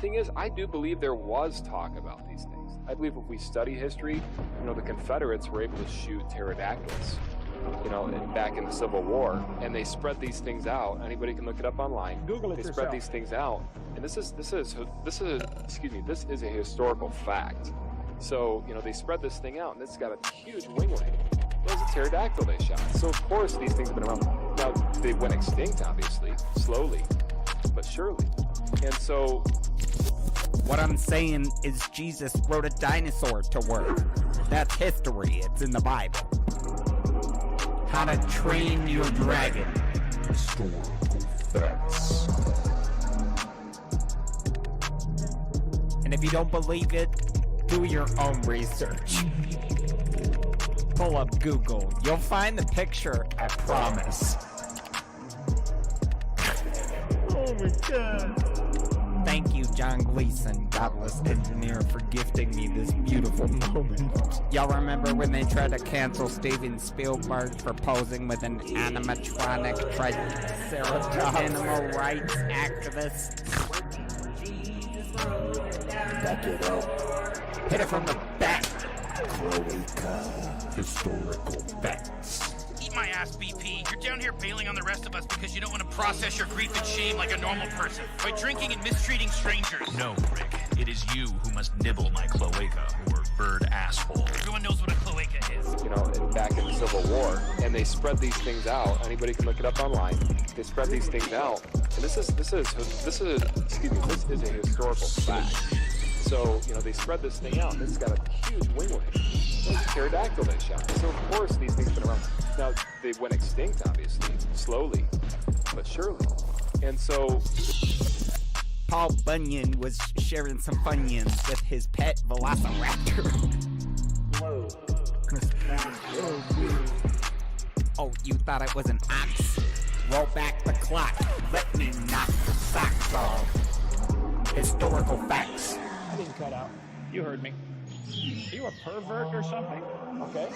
thing is, I do believe there was talk about these things. I believe if we study history, the Confederates were able to shoot pterodactyls, back in the Civil War, and they spread these things out. Anybody can look it up online. Google it They yourself. spread these things out, and this is a historical fact. So, they spread this thing out, and it's got a huge winglet. It was a pterodactyl they shot. So, of course, these things have been around. Now, they went extinct, obviously, slowly, but surely. And so... What I'm saying is Jesus wrote a dinosaur to work. That's history. It's in the Bible. How to Train Your Dragon. Historical facts. And if you don't believe it, do your own research. Pull up Google. You'll find the picture, I promise. Oh my god. Thank you, John Gleason, Godless engineer, for gifting me this beautiful moment. Y'all remember when they tried to cancel Steven Spielberg for posing with an animatronic triceratops animal rights activist? Back it up. Hit it from the back. Cloaca. Historical facts. Eat my ass, BP. You're down here bailing on the rest of us because you don't want to process your grief and shame like a normal person by drinking and mistreating strangers. No, Rick. It is you who must nibble my cloaca, or bird asshole. Everyone knows what a cloaca is. Back in the Civil War, and they spread these things out. Anybody can look it up online. They spread these things out, and this is a historical fact. So, they spread this thing out, and it's got a huge winglet. It was a pterodactyl they shot. So, of course, these things have been around. Now, they went extinct, obviously, slowly, but surely. And so... Paul Bunyan was sharing some Funyuns with his pet velociraptor. Whoa. Oh, you thought it was an ox? Roll back the clock. Let me knock the socks off. Historical facts. I didn't cut out. You heard me. Are you a pervert or something? Okay.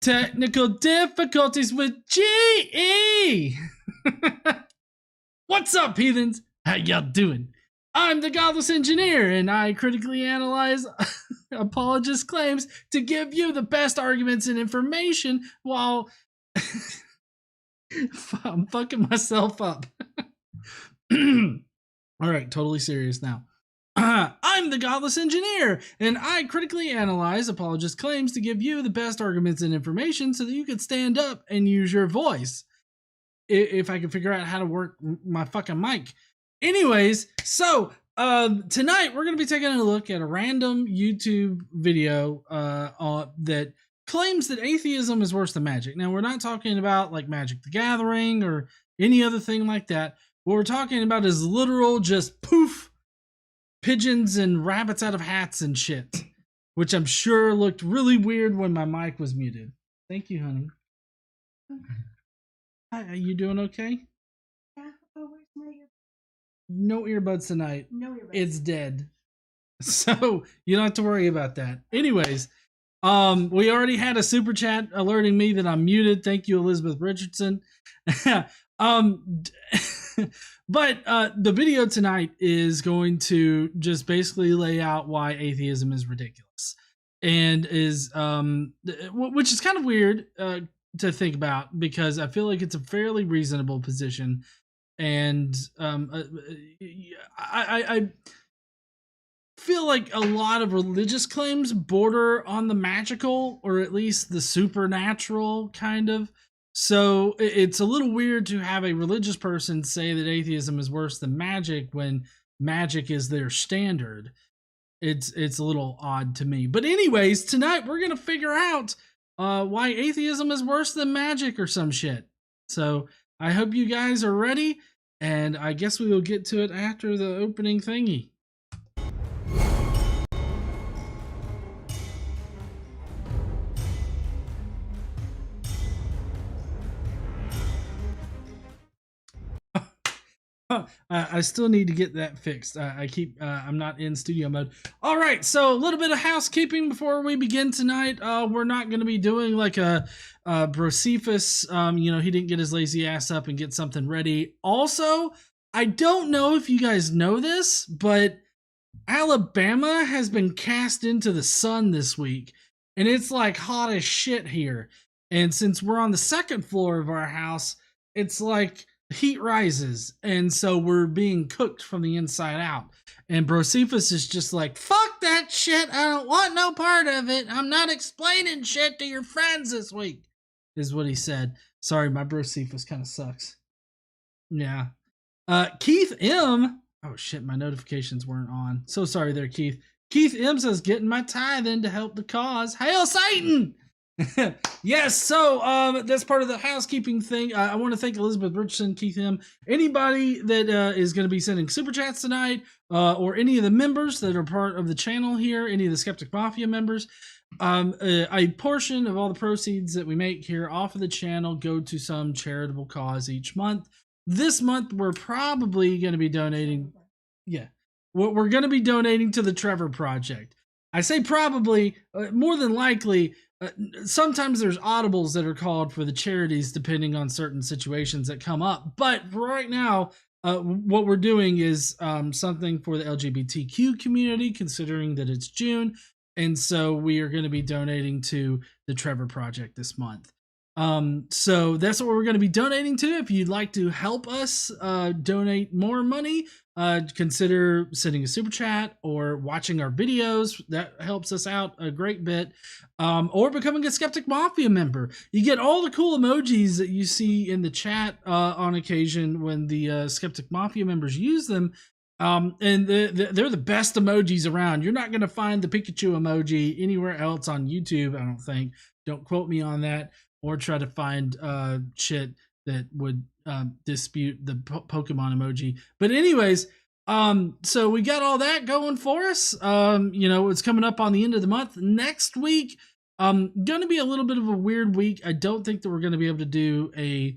Technical difficulties with GE. What's up, heathens? How y'all doing? I'm the Godless engineer, and I critically analyze apologists' claims to give you the best arguments and information while I'm fucking myself up. All right, totally serious now. I'm the Godless engineer, and I critically analyze apologists' claims to give you the best arguments and information so that you could stand up and use your voice. If I can figure out how to work my fucking mic. Anyways, so tonight we're going to be taking a look at a random YouTube video that claims that atheism is worse than magic. Now, we're not talking about like Magic the Gathering or any other thing like that. What we're talking about is literal just poof, pigeons and rabbits out of hats and shit, which I'm sure looked really weird when my mic was muted. Thank you, honey. Hi, are you doing okay? Yeah. Oh, where's my earbuds? No earbuds tonight. No earbuds. It's dead. So you don't have to worry about that. Anyways, we already had a super chat alerting me that I'm muted. Thank you, Elizabeth Richardson. But the video tonight is going to just basically lay out why atheism is ridiculous, and is which is kind of weird to think about, because I feel like it's a fairly reasonable position, and I feel like a lot of religious claims border on the magical, or at least the supernatural kind of. So it's a little weird to have a religious person say that atheism is worse than magic when magic is their standard. It's a little odd to me. But anyways, tonight we're gonna figure out why atheism is worse than magic or some shit. So I hope you guys are ready, and I guess we will get to it after the opening thingy. I still need to get that fixed. I'm not in studio mode. All right, so a little bit of housekeeping before we begin tonight. We're not going to be doing like a Brocephus. He didn't get his lazy ass up and get something ready. Also, I don't know if you guys know this, but Alabama has been cast into the sun this week, and it's like hot as shit here. And since we're on the second floor of our house, it's like heat rises, and so we're being cooked from the inside out. And Brocephus is just like, fuck that shit, I don't want no part of it, I'm not explaining shit to your friends this week, is what he said. Sorry, my Brocephus kind of sucks. Yeah. Keith M. Oh shit, my notifications weren't on. So sorry there, Keith. Keith M says, getting my tithe in to help the cause. Hail Satan! Yes, so that's part of the housekeeping thing. I want to thank Elizabeth Richardson, Keith M, anybody that is going to be sending super chats tonight, or any of the members that are part of the channel here, any of the Skeptic Mafia members. A portion of all the proceeds that we make here off of the channel go to some charitable cause each month. This month we're probably going to be donating, we're going to be donating to the Trevor Project. I say probably, more than likely. Sometimes there's audibles that are called for the charities depending on certain situations that come up. But right now, what we're doing is something for the LGBTQ community, considering that it's June. And so we are going to be donating to the Trevor Project this month. So that's what we're going to be donating to. If you'd like to help us donate more money, consider sending a super chat or watching our videos. That helps us out a great bit. Or becoming a Skeptic Mafia member. You get all the cool emojis that you see in the chat on occasion when the Skeptic Mafia members use them. And they're the best emojis around. You're not going to find the Pikachu emoji anywhere else on YouTube, I don't think. Don't quote me on that, or try to find shit that would dispute the Pokemon emoji. But anyways, so we got all that going for us. It's coming up on the end of the month. Next week, gonna be a little bit of a weird week. I don't think that we're gonna be able to do a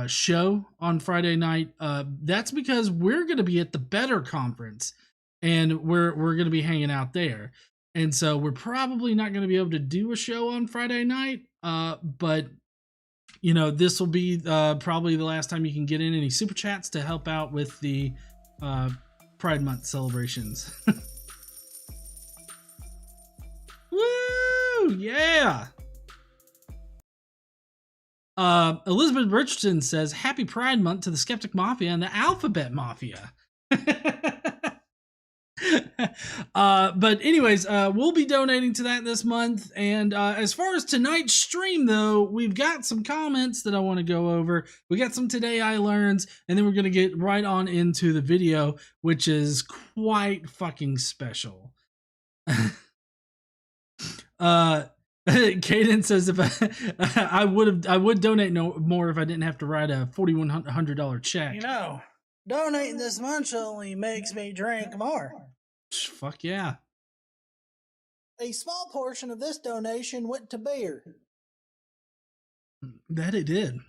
show on Friday night. That's because we're gonna be at the Better Conference, and we're gonna be hanging out there. And so we're probably not going to be able to do a show on Friday night. But this will be probably the last time you can get in any super chats to help out with the Pride Month celebrations. Woo! Yeah! Elizabeth Richardson says, Happy Pride Month to the Skeptic Mafia and the Alphabet Mafia. But anyways, we'll be donating to that this month. And as far as tonight's stream, though, we've got some comments that I want to go over. We got some Today I Learns, and then we're going to get right on into the video, which is quite fucking special. Caden says, if I would donate no more if I didn't have to write a $4,100 check. Donating this much only makes me drink more. Fuck yeah. A small portion of this donation went to beer. That it did.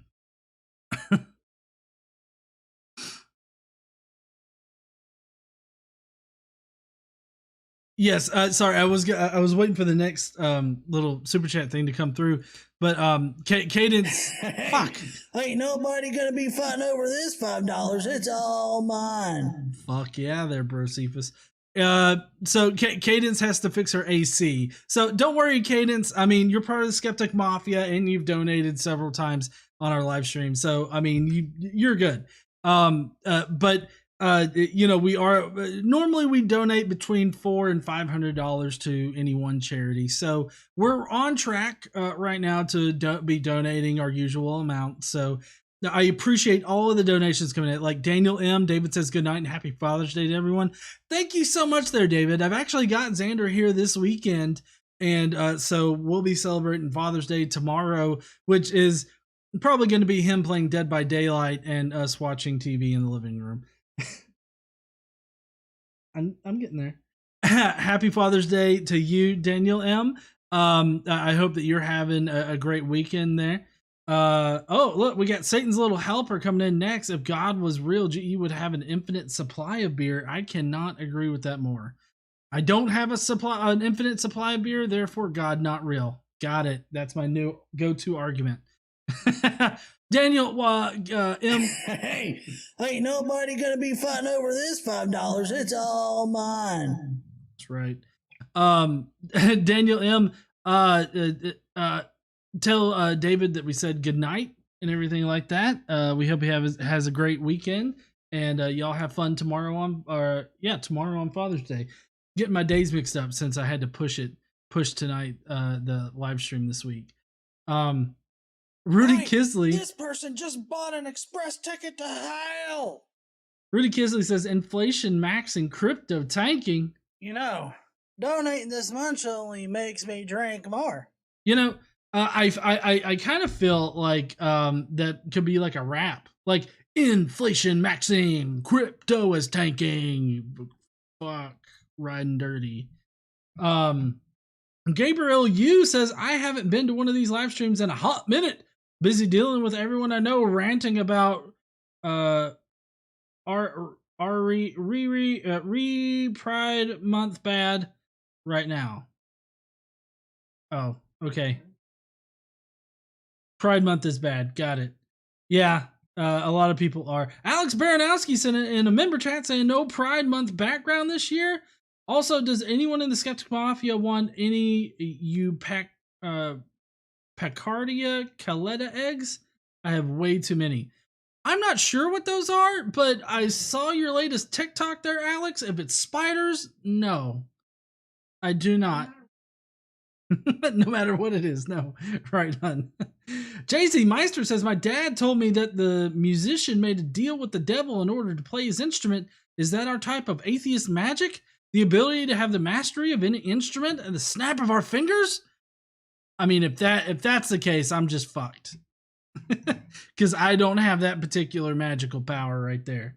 Yes, sorry, I was waiting for the next little super chat thing to come through, but Cadence, fuck, Ain't nobody gonna be fighting over this $5. It's all mine. fuck yeah, there, bro, Cephas. So Cadence has to fix her AC. So don't worry, Cadence. I mean, you're part of the Skeptic Mafia, and you've donated several times on our live stream. So I mean, you're good. But you know, we are normally we donate between $400 and $500 to any one charity. So we're on track right now to be donating our usual amount. So I appreciate all of the donations coming in. Like Daniel M. David says good night and happy Father's Day to everyone. Thank you so much there, David. I've actually got Xander here this weekend, and so we'll be celebrating Father's Day tomorrow, which is probably going to be him playing Dead by Daylight and us watching TV in the living room. I'm getting there. Happy Father's Day to you, Daniel M. I hope that you're having a great weekend there. Oh, look, we got Satan's Little Helper coming in next. If God was real, GE would have an infinite supply of beer. I cannot agree with that more. I don't have an infinite supply of beer, therefore God not real. Got it. That's my new go-to argument. Daniel, M. Hey, ain't nobody gonna be fighting over this $5. It's all mine. That's right. Daniel M. Tell David that we said good night and everything like that. We hope he has a great weekend, and y'all have fun tomorrow on Father's Day. Getting my days mixed up since I had to push tonight, the live stream this week. Rudy Kisley. This person just bought an express ticket to hell. Rudy Kisley says inflation maxing, crypto tanking. You know, donating this much only makes me drink more. You know, I kind of feel like that could be like a rap, like inflation maxing, crypto is tanking. Fuck, riding dirty. Gabriel Yu says I haven't been to one of these live streams in a hot minute. Busy dealing with everyone I know ranting about Pride Month bad right now. Oh, okay. Pride Month is bad. Got it. Yeah, a lot of people are. Alex Baranowski sent in a member chat saying no Pride Month background this year. Also, does anyone in the Skeptic Mafia want any Picardia Caletta eggs? I have way too many. I'm not sure what those are, but I saw your latest TikTok there, Alex. If it's spiders, no. I do not. No matter what it is, no. Right on. JC Meister says, my dad told me that the musician made a deal with the devil in order to play his instrument. Is that our type of atheist magic? The ability to have the mastery of any instrument and the snap of our fingers? I mean, if that's the case, I'm just fucked. Because I don't have that particular magical power right there.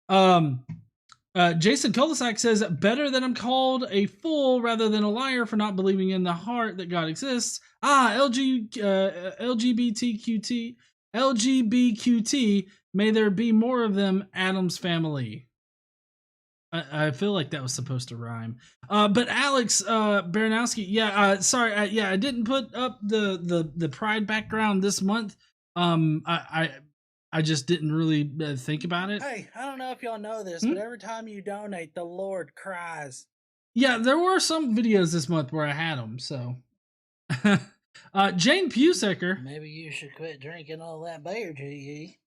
Jason Kolisak says, better that I'm called a fool rather than a liar for not believing in the heart that God exists. LGBTQT, may there be more of them, Adam's family. I feel like that was supposed to rhyme. But Alex Baranowski, sorry, I didn't put up the Pride background this month. I just didn't really think about it. Hey, I don't know if y'all know this, but every time you donate, the Lord cries. Yeah, there were some videos this month where I had them, so. Jane Pusecker. Maybe you should quit drinking all that beer, GE.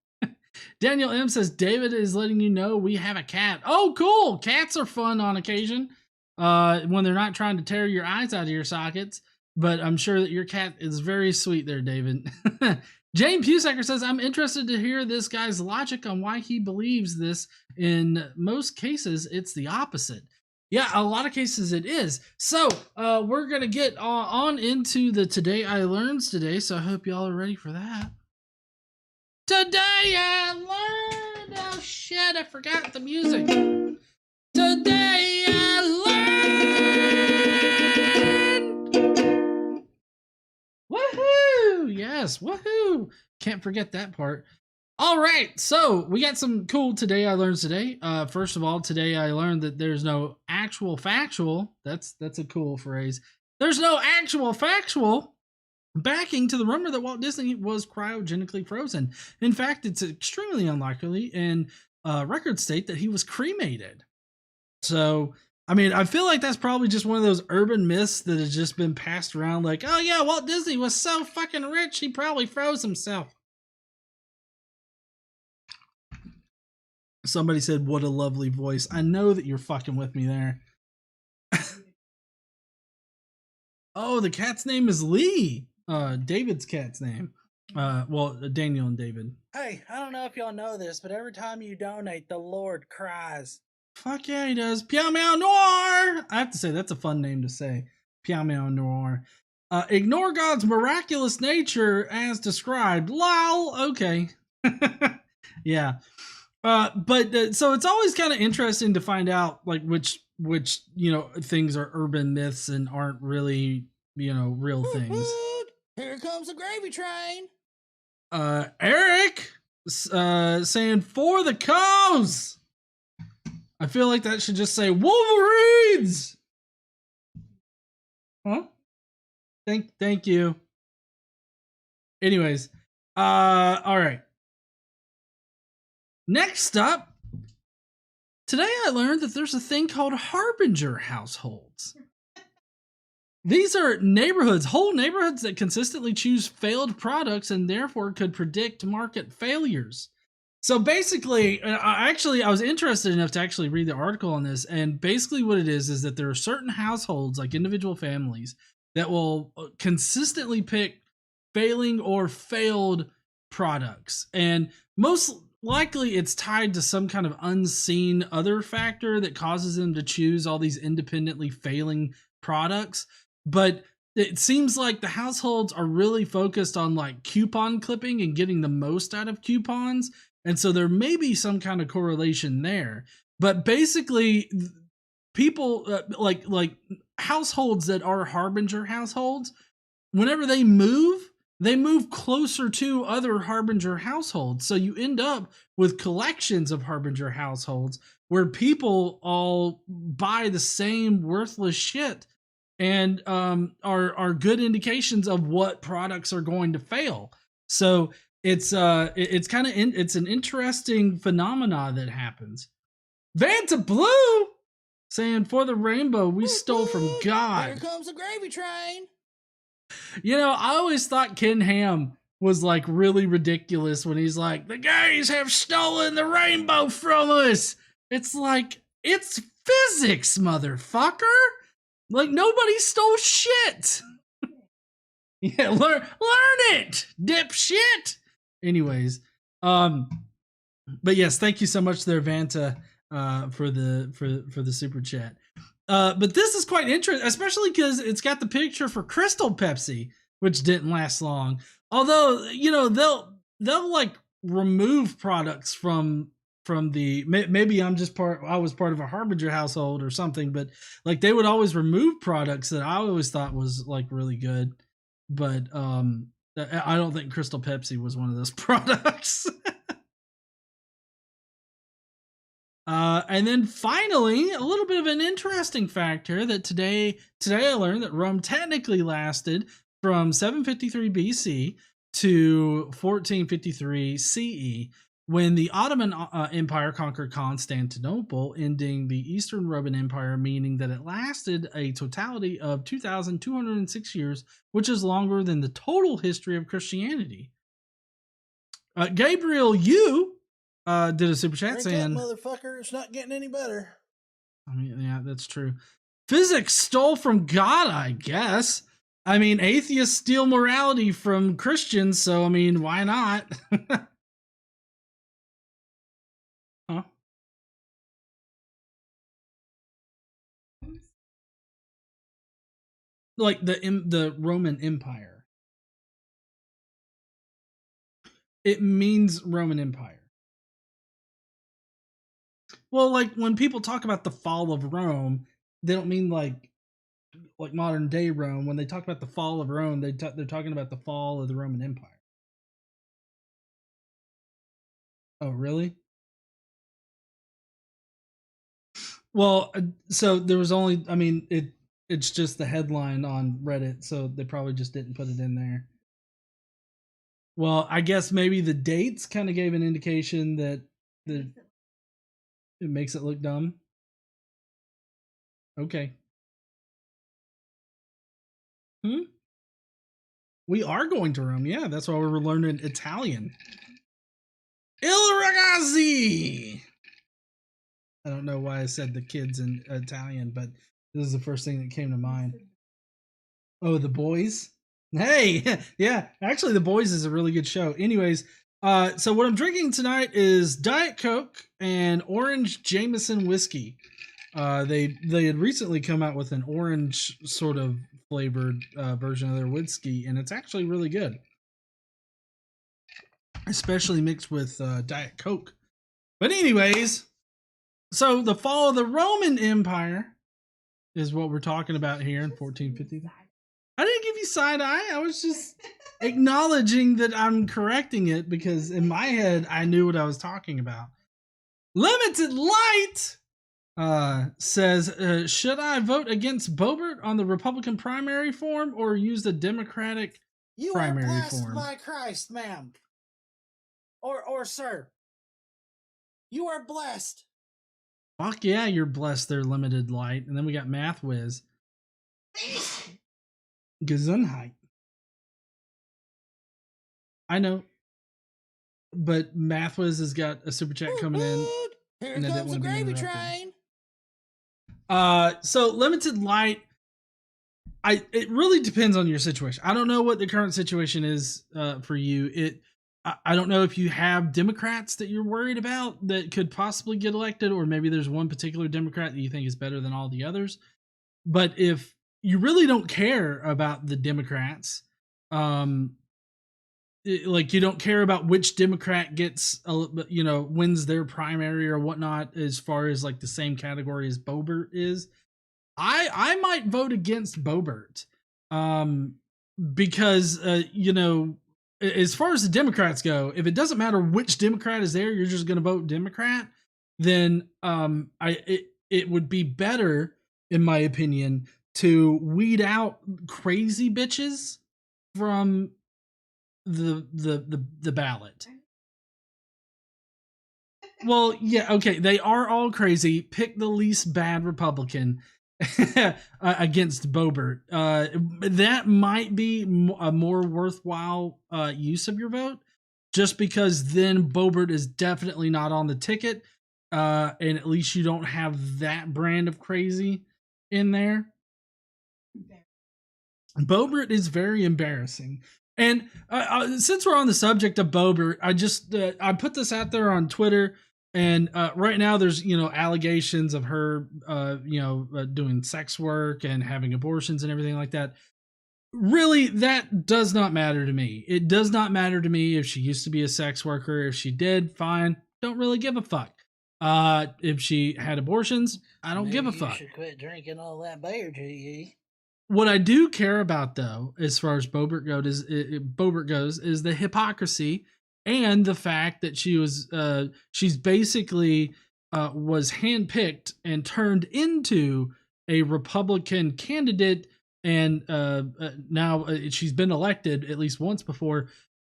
Daniel M says, David is letting you know we have a cat. Oh, cool. Cats are fun on occasion when they're not trying to tear your eyes out of your sockets. But I'm sure that your cat is very sweet there, David. Jane Pusecker says, I'm interested to hear this guy's logic on why he believes this. In most cases, it's the opposite. Yeah, a lot of cases it is. So we're going to get on into the Today I Learns today. So I hope y'all are ready for that. Today I learned. Oh shit, I forgot the music. Today I learned. Woohoo! Yes, woohoo! Can't forget that part. All right, so we got some cool today I learned today. First of all, today I learned that there's no actual factual. That's a cool phrase. There's no actual factual backing to the rumor that Walt Disney was cryogenically frozen. In fact, it's extremely unlikely in records state that he was cremated. So, I mean, I feel like that's probably just one of those urban myths that has just been passed around like, oh yeah, Walt Disney was so fucking rich, he probably froze himself. Somebody said, what a lovely voice. I know that you're fucking with me there. Oh, the cat's name is Lee. David's cat's name. Well, Daniel and David. Hey, I don't know if y'all know this, but every time you donate, the Lord cries. Fuck yeah, he does. Piao Meow Noir! I have to say, that's a fun name to say. Piao Meow Noir. Ignore God's miraculous nature as described. Lol. Okay. Yeah. But so it's always kind of interesting to find out like which things are urban myths and aren't really real things. Here comes the gravy train. Eric saying for the cows. I feel like that should just say Wolverines. Huh? Thank you. Anyways, all right. Next up, today I learned that there's a thing called harbinger households. These are whole neighborhoods that consistently choose failed products and therefore could predict market failures. So basically, I was interested enough to actually read the article on this, and basically what it is that there are certain households, like individual families, that will consistently pick failing or failed products. And most likely it's tied to some kind of unseen other factor that causes them to choose all these independently failing products. But it seems like the households are really focused on like coupon clipping and getting the most out of coupons. And so there may be some kind of correlation there. But basically, people like households that are harbinger households, whenever they move closer to other harbinger households. So you end up with collections of harbinger households where people all buy the same worthless shit and are good indications of what products are going to fail. So it's an interesting phenomena that happens. Vanta Blue saying for the rainbow we stole from God. Here comes the gravy train. I always thought Ken Ham was like really ridiculous when he's like, the gays have stolen the rainbow from us. It's like, it's physics, motherfucker. Like nobody stole shit. Yeah, learn it, dipshit. Anyways, but yes, thank you so much there, Vanta, for the super chat. But this is quite interesting, especially because it's got the picture for Crystal Pepsi, which didn't last long. Although, they'll like remove products from the, maybe I was part of a harbinger household or something, but like they would always remove products that I always thought was like really good. But I don't think Crystal Pepsi was one of those products. And then finally, a little bit of an interesting fact here that today I learned that Rome technically lasted from 753 BC to 1453 CE when the Ottoman Empire conquered Constantinople, ending the Eastern Roman Empire, meaning that it lasted a totality of 2,206 years, which is longer than the total history of Christianity. Gabriel Yu did a super chat saying, motherfucker, it's not getting any better. I mean, yeah, that's true. Physics stole from God, I guess. I mean, atheists steal morality from Christians, so I mean, why not? Huh? Like the Roman Empire. It means Roman Empire. Well, like when people talk about the fall of Rome, they don't mean like modern day Rome. When they talk about the fall of Rome, they're talking about the fall of the Roman Empire. Oh, really? Well, so there was only, I mean, it's just the headline on Reddit, so they probably just didn't put it in there. Well, I guess maybe the dates kind of gave an indication that it makes it look dumb. Okay. We are going to Rome. Yeah, that's why we were learning Italian. Il ragazzi. I don't know why I said the kids in Italian, but this is the first thing that came to mind. Oh, The Boys? Hey, yeah, actually The Boys is a really good show. Anyways, so what I'm drinking tonight is Diet Coke and Orange Jameson whiskey. They had recently come out with an orange sort of flavored version of their whiskey, and it's actually really good, especially mixed with Diet Coke. But anyways, so the fall of the Roman Empire is what we're talking about here in 1450. I didn't give you side eye. I was just acknowledging that I'm correcting it because in my head I knew what I was talking about. Limited Light says, should I vote against Boebert on the Republican primary form or use the Democratic primary You are blessed form? by Christ, ma'am. Or sir. You are blessed. Fuck yeah, you're blessed there, Limited Light. And then we got Math Whiz. Gesundheit. I know. But Math Whiz has got a super chat coming in. Here and I didn't comes the wanna be gravy interrupted. train. So Limited Light, it really depends on your situation. I don't know what the current situation is for you. I don't know if you have Democrats that you're worried about that could possibly get elected, or maybe there's one particular Democrat that you think is better than all the others. But if you really don't care about the Democrats, like you don't care about which Democrat gets, wins their primary or whatnot, as far as like the same category as Boebert is, I might vote against Boebert, because as far as the Democrats go, if it doesn't matter which Democrat is there, you're just going to vote Democrat. Then it would be better, in my opinion, to weed out crazy bitches from the ballot. Well, yeah, okay, they are all crazy. Pick the least bad Republican against Boebert. That might be a more worthwhile use of your vote, just because then Boebert is definitely not on the ticket, and at least you don't have that brand of crazy in there. Boebert is very embarrassing. And since we're on the subject of Boebert, I put this out there on Twitter, and right now there's allegations of her doing sex work and having abortions and everything like that. Really, that does not matter to me. It does not matter to me if she used to be a sex worker. If she did, fine. Don't really give a fuck. If she had abortions, I don't give a fuck. You should quit drinking all that beer, GE. What I do care about, though, as far as Boebert goes, is the hypocrisy and the fact that she's basically was handpicked and turned into a Republican candidate, and now she's been elected at least once before,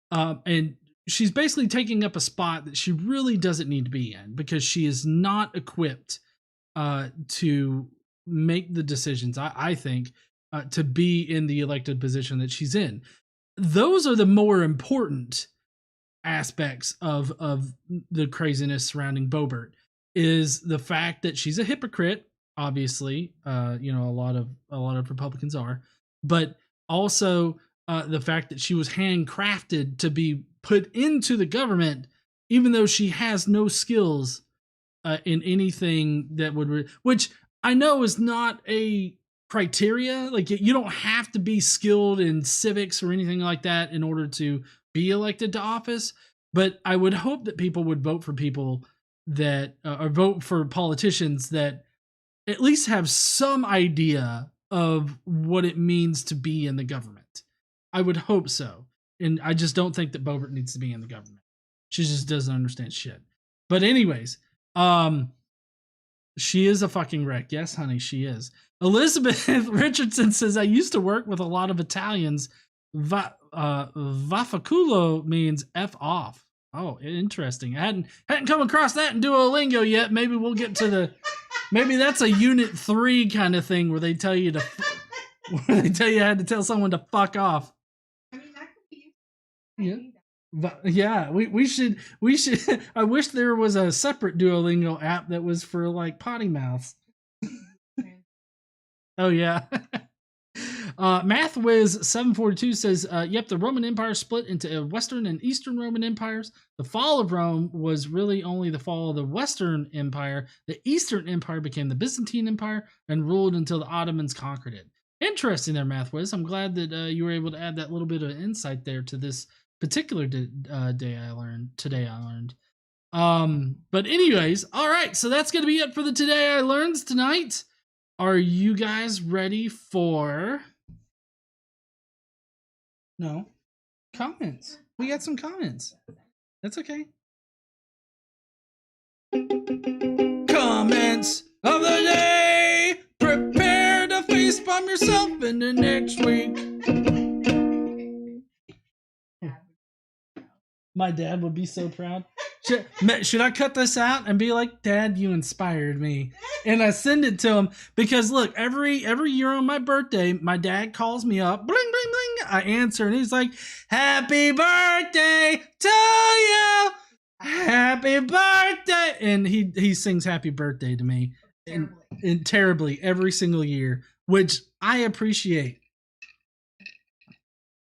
and she's basically taking up a spot that she really doesn't need to be in, because she is not equipped to make the decisions, I think, to be in the elected position that she's in. Those are the more important aspects of the craziness surrounding Boebert, is the fact that she's a hypocrite. Obviously, a lot of Republicans are, but also the fact that she was handcrafted to be put into the government, even though she has no skills in anything that would, which I know is not a criteria. Like, you don't have to be skilled in civics or anything like that in order to be elected to office, but I would hope that people would vote for people that or vote for politicians that at least have some idea of what it means to be in the government. I would hope so, and I just don't think that Boebert needs to be in the government. She just doesn't understand shit. But anyways, she is a fucking wreck. Yes, honey, she is. Elizabeth Richardson says, I used to work with a lot of Italians. Vaffanculo means F off. Oh, interesting. I hadn't come across that in Duolingo yet. Maybe we'll get to the. Maybe that's a Unit 3 kind of thing where they tell you where they tell you how to tell someone to fuck off. I mean, that could be. Yeah, we should. I wish there was a separate Duolingo app that was for like potty mouths. Oh yeah. MathWiz742 says, yep, the Roman Empire split into Western and Eastern Roman empires. The fall of Rome was really only the fall of the Western Empire. The Eastern Empire became the Byzantine Empire and ruled until the Ottomans conquered it. Interesting there, MathWiz. I'm glad that you were able to add that little bit of insight there to this particular day I learned. But anyways, all right, so that's going to be it for the Today I Learns tonight. Are you guys ready for... No. Comments. We got some comments. That's okay. Comments of the day. Prepare to facepalm yourself in the next week. My dad would be so proud. Should I cut this out and be like, Dad, you inspired me? And I send it to him because look, every year on my birthday, my dad calls me up, bling, bling, bling. I answer and he's like, happy birthday to you. Happy birthday. And he sings happy birthday to me and terribly every single year, which I appreciate.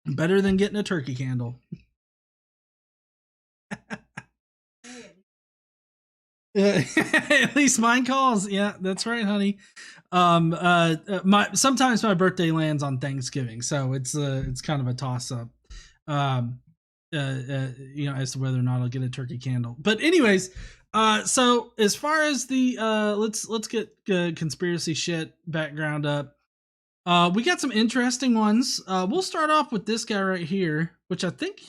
Better than getting a turkey candle. At least mine calls. Yeah, that's right, honey. Sometimes my birthday lands on Thanksgiving, so it's kind of a toss up. As to whether or not I'll get a turkey candle. But anyways, so as far as the let's get conspiracy shit background up. We got some interesting ones. We'll start off with this guy right here, which I think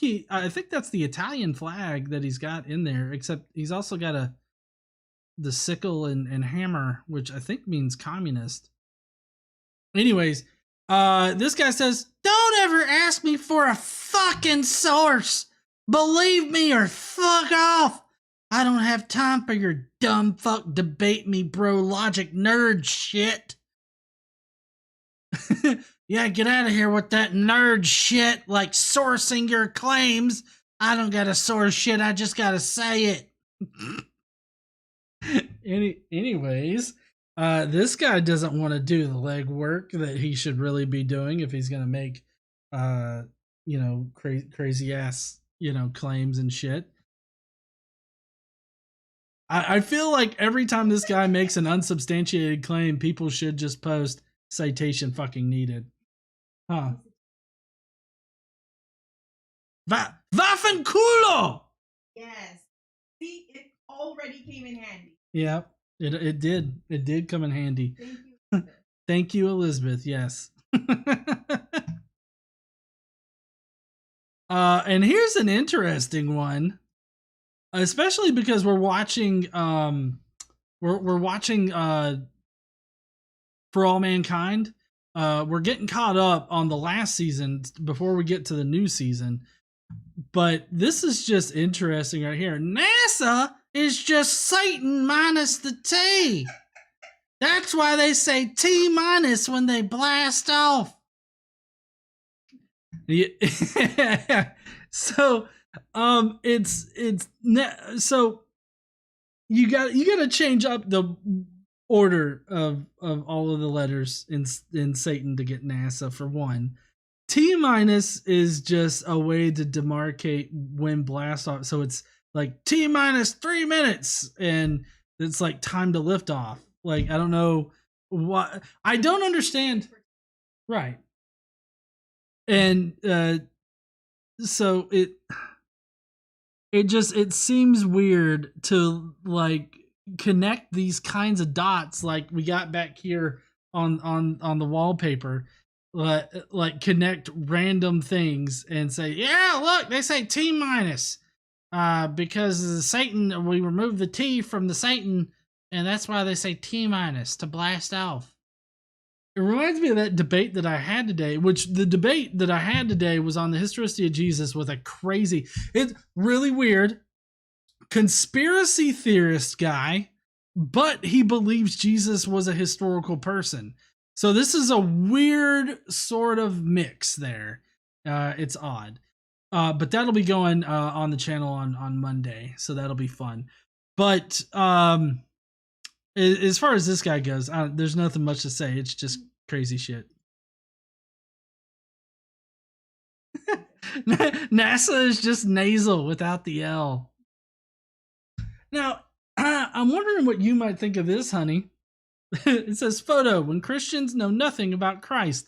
that's the Italian flag that he's got in there, except he's also got the sickle and hammer, which I think means communist. Anyways, this guy says, don't ever ask me for a fucking source. Believe me or fuck off. I don't have time for your dumb fuck debate me bro logic nerd shit. Yeah, get out of here with that nerd shit, like sourcing your claims. I don't gotta source shit, I just gotta say it. Anyways, this guy doesn't want to do the legwork that he should really be doing if he's gonna make crazy ass claims and shit. I feel like every time this guy makes an unsubstantiated claim, people should just post citation fucking needed. Huh. Vaffanculo! Yes. See, it already came in handy. Yeah, it did. It did come in handy. Thank you. Thank you, Elizabeth. Yes. And here's an interesting one, especially because we're watching we're watching For All Mankind. We're getting caught up on the last season before we get to the new season. But this is just interesting right here. NASA is just Satan minus the T. That's why they say T minus when they blast off. Yeah. So so you got to change up the order of all of the letters in Satan to get NASA for one. T minus is just a way to demarcate when blast off. So it's like T minus 3 minutes and it's like time to lift off. Like, I don't know what, I don't understand. Right. And so it seems weird to like connect these kinds of dots like we got back here on the wallpaper, like connect random things and say, yeah, look, they say T minus. because Satan, we removed the T from the Satan, and that's why they say T- to blast off. It reminds me of that debate that I had today, which the debate that I had today was on the historicity of Jesus with a crazy, it's really weird, conspiracy theorist guy, but he believes Jesus was a historical person. So this is a weird sort of mix there. It's odd. But that'll be going on the channel on Monday, so that'll be fun. But as far as this guy goes, there's nothing much to say. It's just crazy shit. NASA is just nasal without the L. Now, I'm wondering what you might think of this, honey. It says, photo, when Christians know nothing about Christ.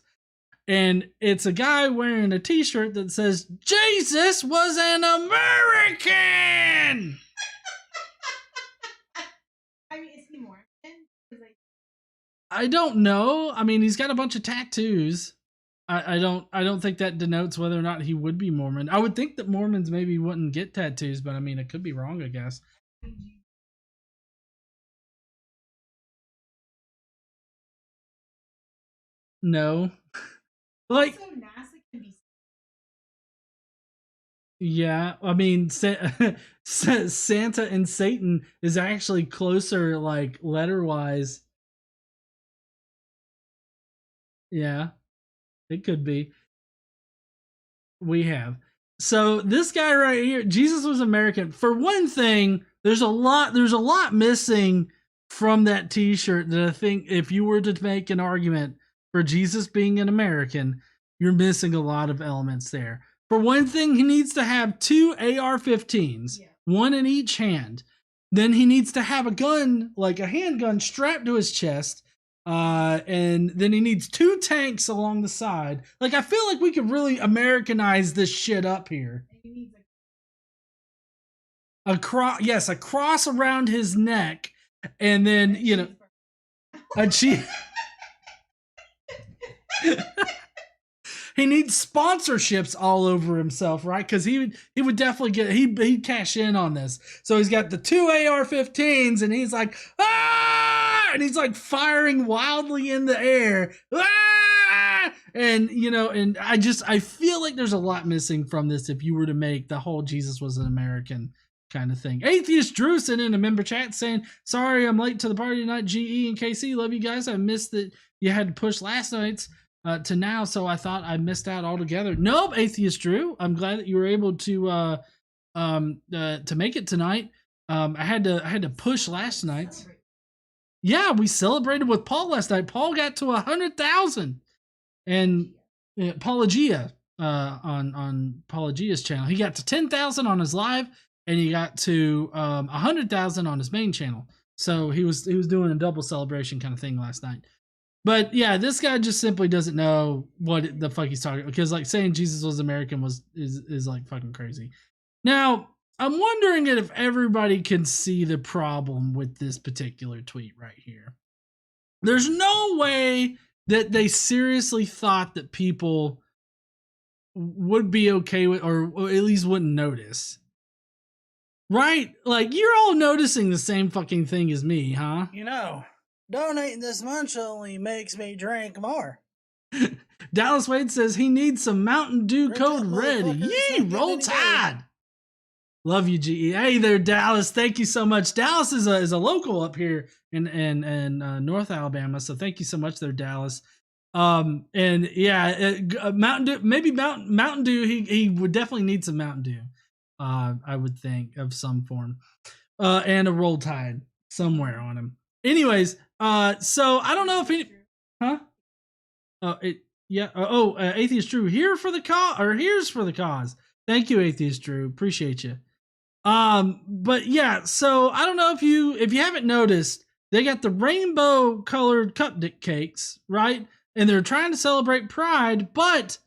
And it's a guy wearing a t-shirt that says, Jesus was an American! I mean, is he Mormon? I don't know. I mean, he's got a bunch of tattoos. I don't think that denotes whether or not he would be Mormon. I would think that Mormons maybe wouldn't get tattoos, but I mean, it could be wrong, I guess. No. Like, Also, NASA can be. yeah, I mean, Santa and Satan is actually closer, like, letter-wise. Yeah, it could be. We have. So this guy right here, Jesus was American. For one thing, there's a lot missing from that t-shirt that I think if you were to make an argument for Jesus being an American, you're missing a lot of elements there. For one thing, he needs to have 2 AR-15s, one in each hand. Then he needs to have a gun, like a handgun, strapped to his chest. And then he needs 2 tanks along the side. Like, I feel like we could really Americanize this shit up here. A cross around his neck, and then, you know, a cheese. He needs sponsorships all over himself, right? Because he would definitely he'd cash in on this. So he's got the 2 AR-15s, and he's like, ah! And he's like firing wildly in the air, ah! And you know, and I feel like there's a lot missing from this if you were to make the whole Jesus was an American kind of thing. Atheist Drew sent in a member chat saying, sorry I'm late to the party tonight. GE and KC, love you guys. I missed that you had to push last night's to now, so I thought I missed out altogether. Nope, Atheist Drew, I'm glad that you were able to make it tonight. I had to push last night's. Yeah, we celebrated with Paul last night. Paul got to 100,000, and Paulogia on Paulogia's channel, he got to 10,000 on his live, and he got to 100,000 on his main channel. So he was doing a double celebration kind of thing last night. But yeah, this guy just simply doesn't know what the fuck he's talking about, because like saying Jesus was American is like fucking crazy. Now, I'm wondering if everybody can see the problem with this particular tweet right here. There's no way that they seriously thought that people would be okay with, or at least wouldn't notice. Right? Like, you're all noticing the same fucking thing as me, huh? You know, donating this much only makes me drink more. Dallas Wade says he needs some Mountain Dew code ready. Yee, roll tide. Love you, GE. Hey there, Dallas. Thank you so much. Dallas is a local up here in North Alabama, so thank you so much there, Dallas. And yeah, Mountain Dew, maybe Mountain Dew. He would definitely need some Mountain Dew. I would think of some form, and a roll tide somewhere on him. Anyways, so I don't know if any, huh? Atheist Drew here for the cause, or here's for the cause. Thank you, Atheist Drew. Appreciate you. But yeah, so I don't know if you haven't noticed, they got the rainbow colored cupcakes, right? And they're trying to celebrate Pride, but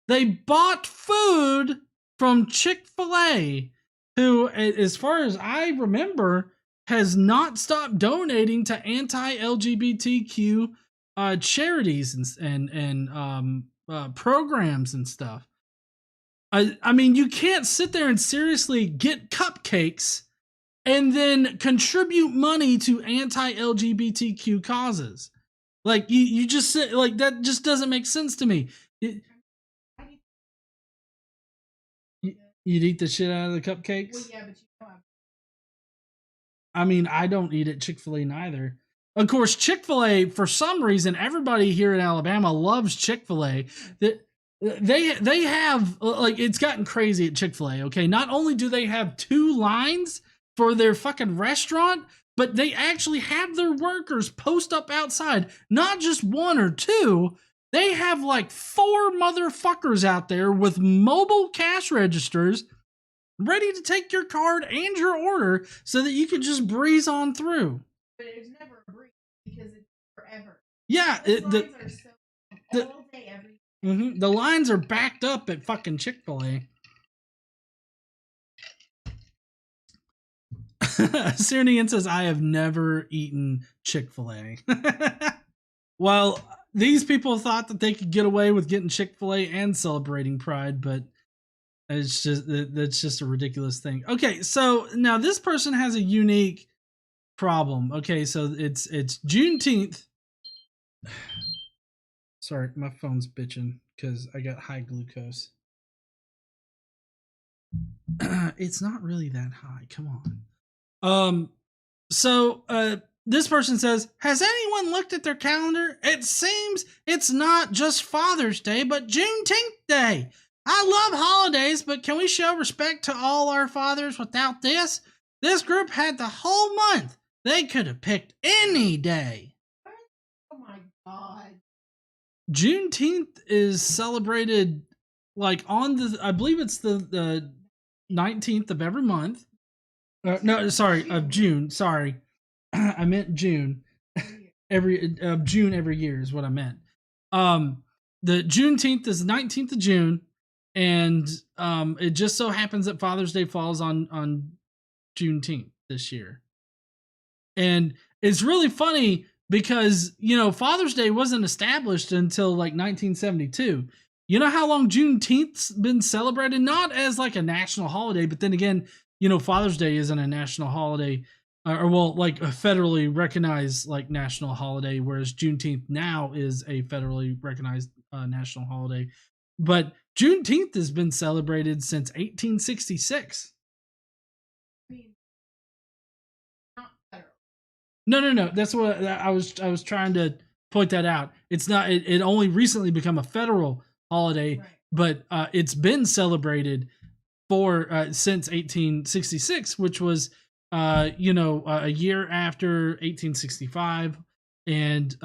they bought food from Chick-fil-A, who, as far as I remember, has not stopped donating to anti-LGBTQ charities and programs and stuff. I mean, you can't sit there and seriously get cupcakes and then contribute money to anti-LGBTQ causes. Like you just sit, like that just doesn't make sense to me. You'd eat the shit out of the cupcakes? Well, yeah, but you know I mean, I don't eat at Chick-fil-A neither. Of course, Chick-fil-A, for some reason, everybody here in Alabama loves Chick-fil-A. They have, like, it's gotten crazy at Chick-fil-A, okay? Not only do they have 2 lines for their fucking restaurant, but they actually have their workers post up outside, not just 1 or 2. They have like 4 motherfuckers out there with mobile cash registers ready to take your card and your order so that you can just breeze on through. But it's never a breeze because it's forever. Yeah, Lines are so all day, every day. The lines are backed up at fucking Chick-fil-A. Sirnian says, I have never eaten Chick-fil-A. Well, these people thought that they could get away with getting Chick-fil-A and celebrating Pride, but that's just a ridiculous thing. Okay, so now this person has a unique problem. Okay, so it's Juneteenth. Sorry, my phone's bitching because I got high glucose. It's not really that high. Come on. So this person says, has anyone looked at their calendar? It seems it's not just Father's Day, but Juneteenth Day. I love holidays, but can we show respect to all our fathers without this? This group had the whole month. They could have picked any day. Oh my god. Juneteenth is celebrated like on the, I believe it's the 19th of every month. No, sorry, of June. Sorry. I meant June. June every year is what I meant. The Juneteenth is the 19th of June. And it just so happens that Father's Day falls on Juneteenth this year. And it's really funny because, you know, Father's Day wasn't established until like 1972. You know how long Juneteenth's been celebrated? Not as like a national holiday, but then again, you know, Father's Day isn't a national holiday, or well, like a federally recognized like national holiday, whereas Juneteenth now is a federally recognized national holiday. But Juneteenth has been celebrated since 1866. I mean, not federal. No. That's what I was trying to point that out. It's not. It only recently become a federal holiday, Right. but it's been celebrated for since 1866, which was a year after 1865. And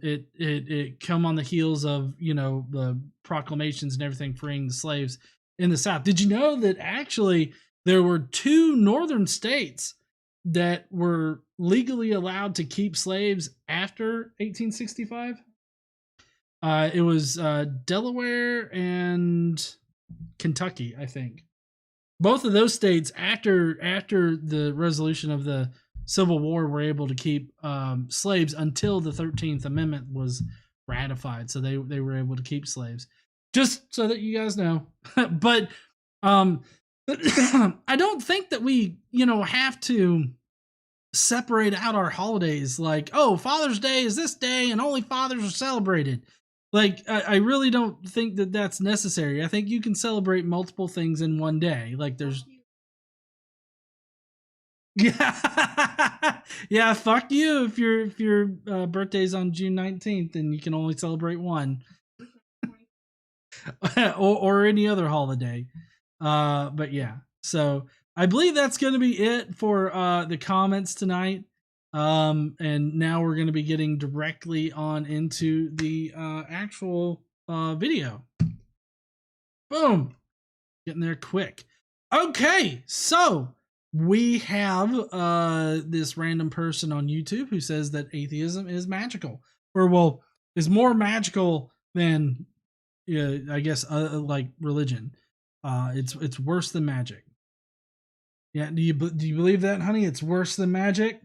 it come on the heels of, you know, the proclamations and everything freeing the slaves in the South. Did you know that actually there were 2 northern states that were legally allowed to keep slaves after 1865? It was Delaware and Kentucky, I think. Both of those states, after the resolution of the Civil War, were able to keep slaves until the 13th Amendment was ratified. So they were able to keep slaves. Just so that you guys know. But I don't think that we, you know, have to separate out our holidays like, oh, Father's Day is this day and only fathers are celebrated. Like, I really don't think that that's necessary. I think you can celebrate multiple things in one day. Like, there's... Yeah, fuck you if your birthday's on June 19th and you can only celebrate one. or any other holiday. But yeah, so I believe that's going to be it for the comments tonight. And now we're going to be getting directly on into the actual video. Boom. Getting there quick. Okay, so we have this random person on YouTube who says that atheism is magical, or well, is more magical than I guess like religion. It's worse than magic. Yeah, do you believe that, honey? It's worse than magic.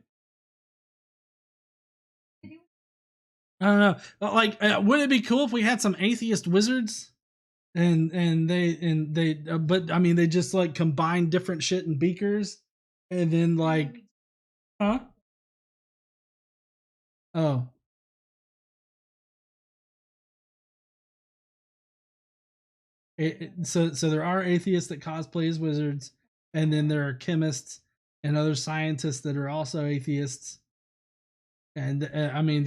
I don't know. Like, wouldn't it be cool if we had some atheist wizards? and they but I mean they just like combine different shit in beakers, and then like, huh? Oh. So there are atheists that cosplay as wizards, and then there are chemists and other scientists that are also atheists. And I mean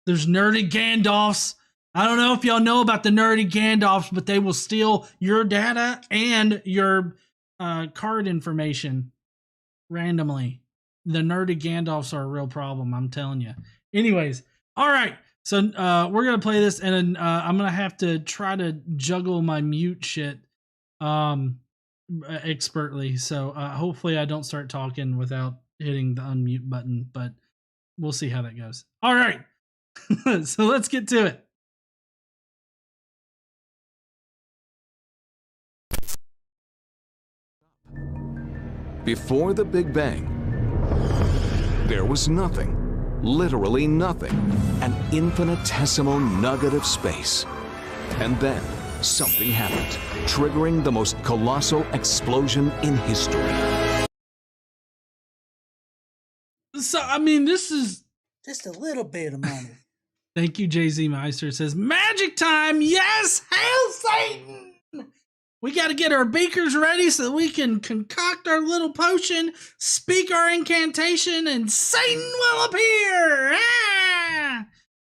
there's nerdy Gandalfs. I don't know if y'all know about the nerdy Gandalfs, but they will steal your data and your card information randomly. The nerdy Gandalfs are a real problem, I'm telling you. Anyways, all right. So we're gonna play this, and I'm gonna have to try to juggle my mute shit expertly. So hopefully I don't start talking without hitting the unmute button, but we'll see how that goes. All right. So let's get to it. Before the Big Bang, there was nothing, literally nothing, an infinitesimal nugget of space. And then something happened, triggering the most colossal explosion in history. So, I mean, this is just a little bit of money. Thank you, Jay-Z Meister. Says, magic time! Yes! Hail Satan! We got to get our beakers ready so that we can concoct our little potion, speak our incantation, and Satan will appear! Ah!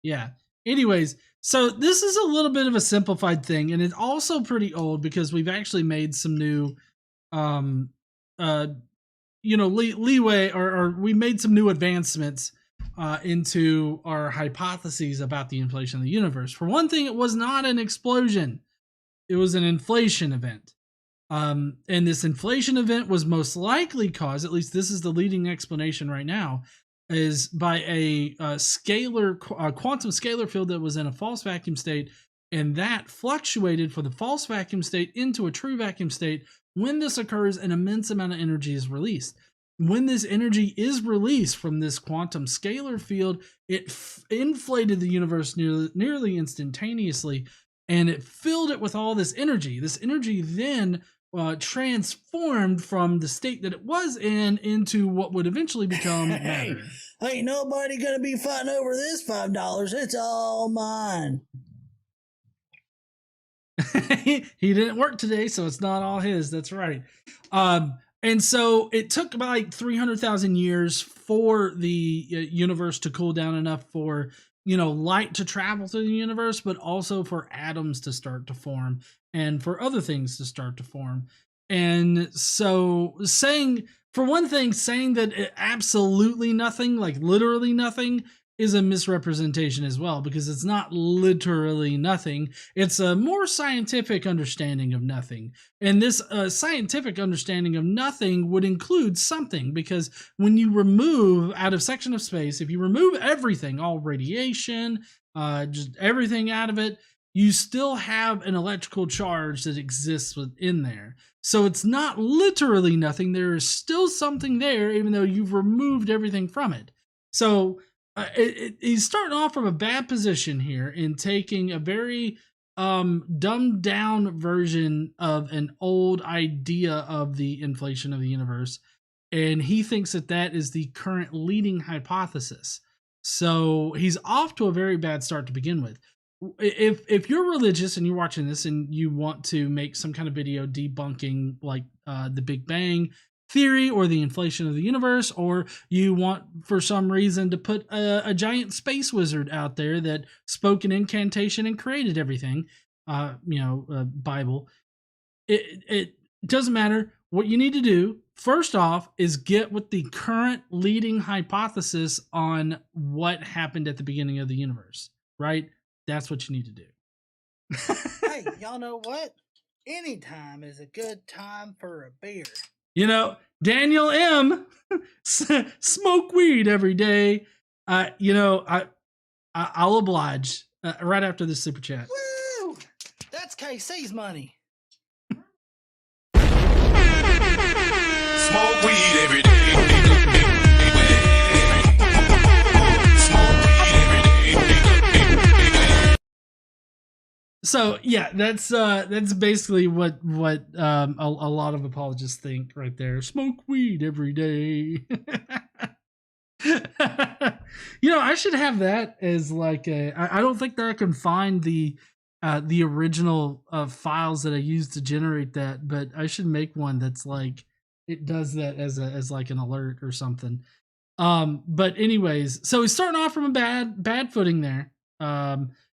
Yeah. Anyways, so this is a little bit of a simplified thing, and it's also pretty old because we've actually made some new, leeway, or we made some new advancements into our hypotheses about the inflation of the universe. For one thing, it was not an explosion. It was an inflation event. And this inflation event was most likely caused, at least this is the leading explanation right now, is by a quantum scalar field that was in a false vacuum state, and that fluctuated from the false vacuum state into a true vacuum state. When this occurs, an immense amount of energy is released. When this energy is released from this quantum scalar field, it inflated the universe nearly instantaneously, and it filled it with all this energy. This energy then transformed from the state that it was in into what would eventually become matter. Ain't nobody gonna be fighting over this $5. It's all mine. He didn't work today, so it's not all his. That's right. And so it took about like 300,000 years for the universe to cool down enough for, light to travel through the universe, but also for atoms to start to form and for other things to start to form. And so saying that absolutely nothing, like literally nothing, is a misrepresentation as well, because it's not literally nothing. It's a more scientific understanding of nothing. And this scientific understanding of nothing would include something, because when you remove out of section of space, if you remove everything, all radiation, just everything out of it, you still have an electrical charge that exists within there. So it's not literally nothing. There is still something there, even though you've removed everything from it. So he's starting off from a bad position here in taking a very dumbed down version of an old idea of the inflation of the universe, and he thinks that is the current leading hypothesis. So he's off to a very bad start to begin with. If you're religious and you're watching this and you want to make some kind of video debunking like the Big Bang theory or the inflation of the universe, or you want for some reason to put a giant space wizard out there that spoke an incantation and created everything, Bible, it doesn't matter. What you need to do first off is get with the current leading hypothesis on what happened at the beginning of the universe, right? That's what you need to do. Hey, y'all know what? Anytime is a good time for a beer. Daniel M. smoke weed every day. I'll oblige right after this super chat. Woo! That's KC's money. Smoke weed every day. So yeah, that's basically what a lot of apologists think right there. Smoke weed every day. I should have that as like I don't think that I can find the original files that I used to generate that, but I should make one that's like it does that as like an alert or something. But anyways, so he's starting off from a bad footing there.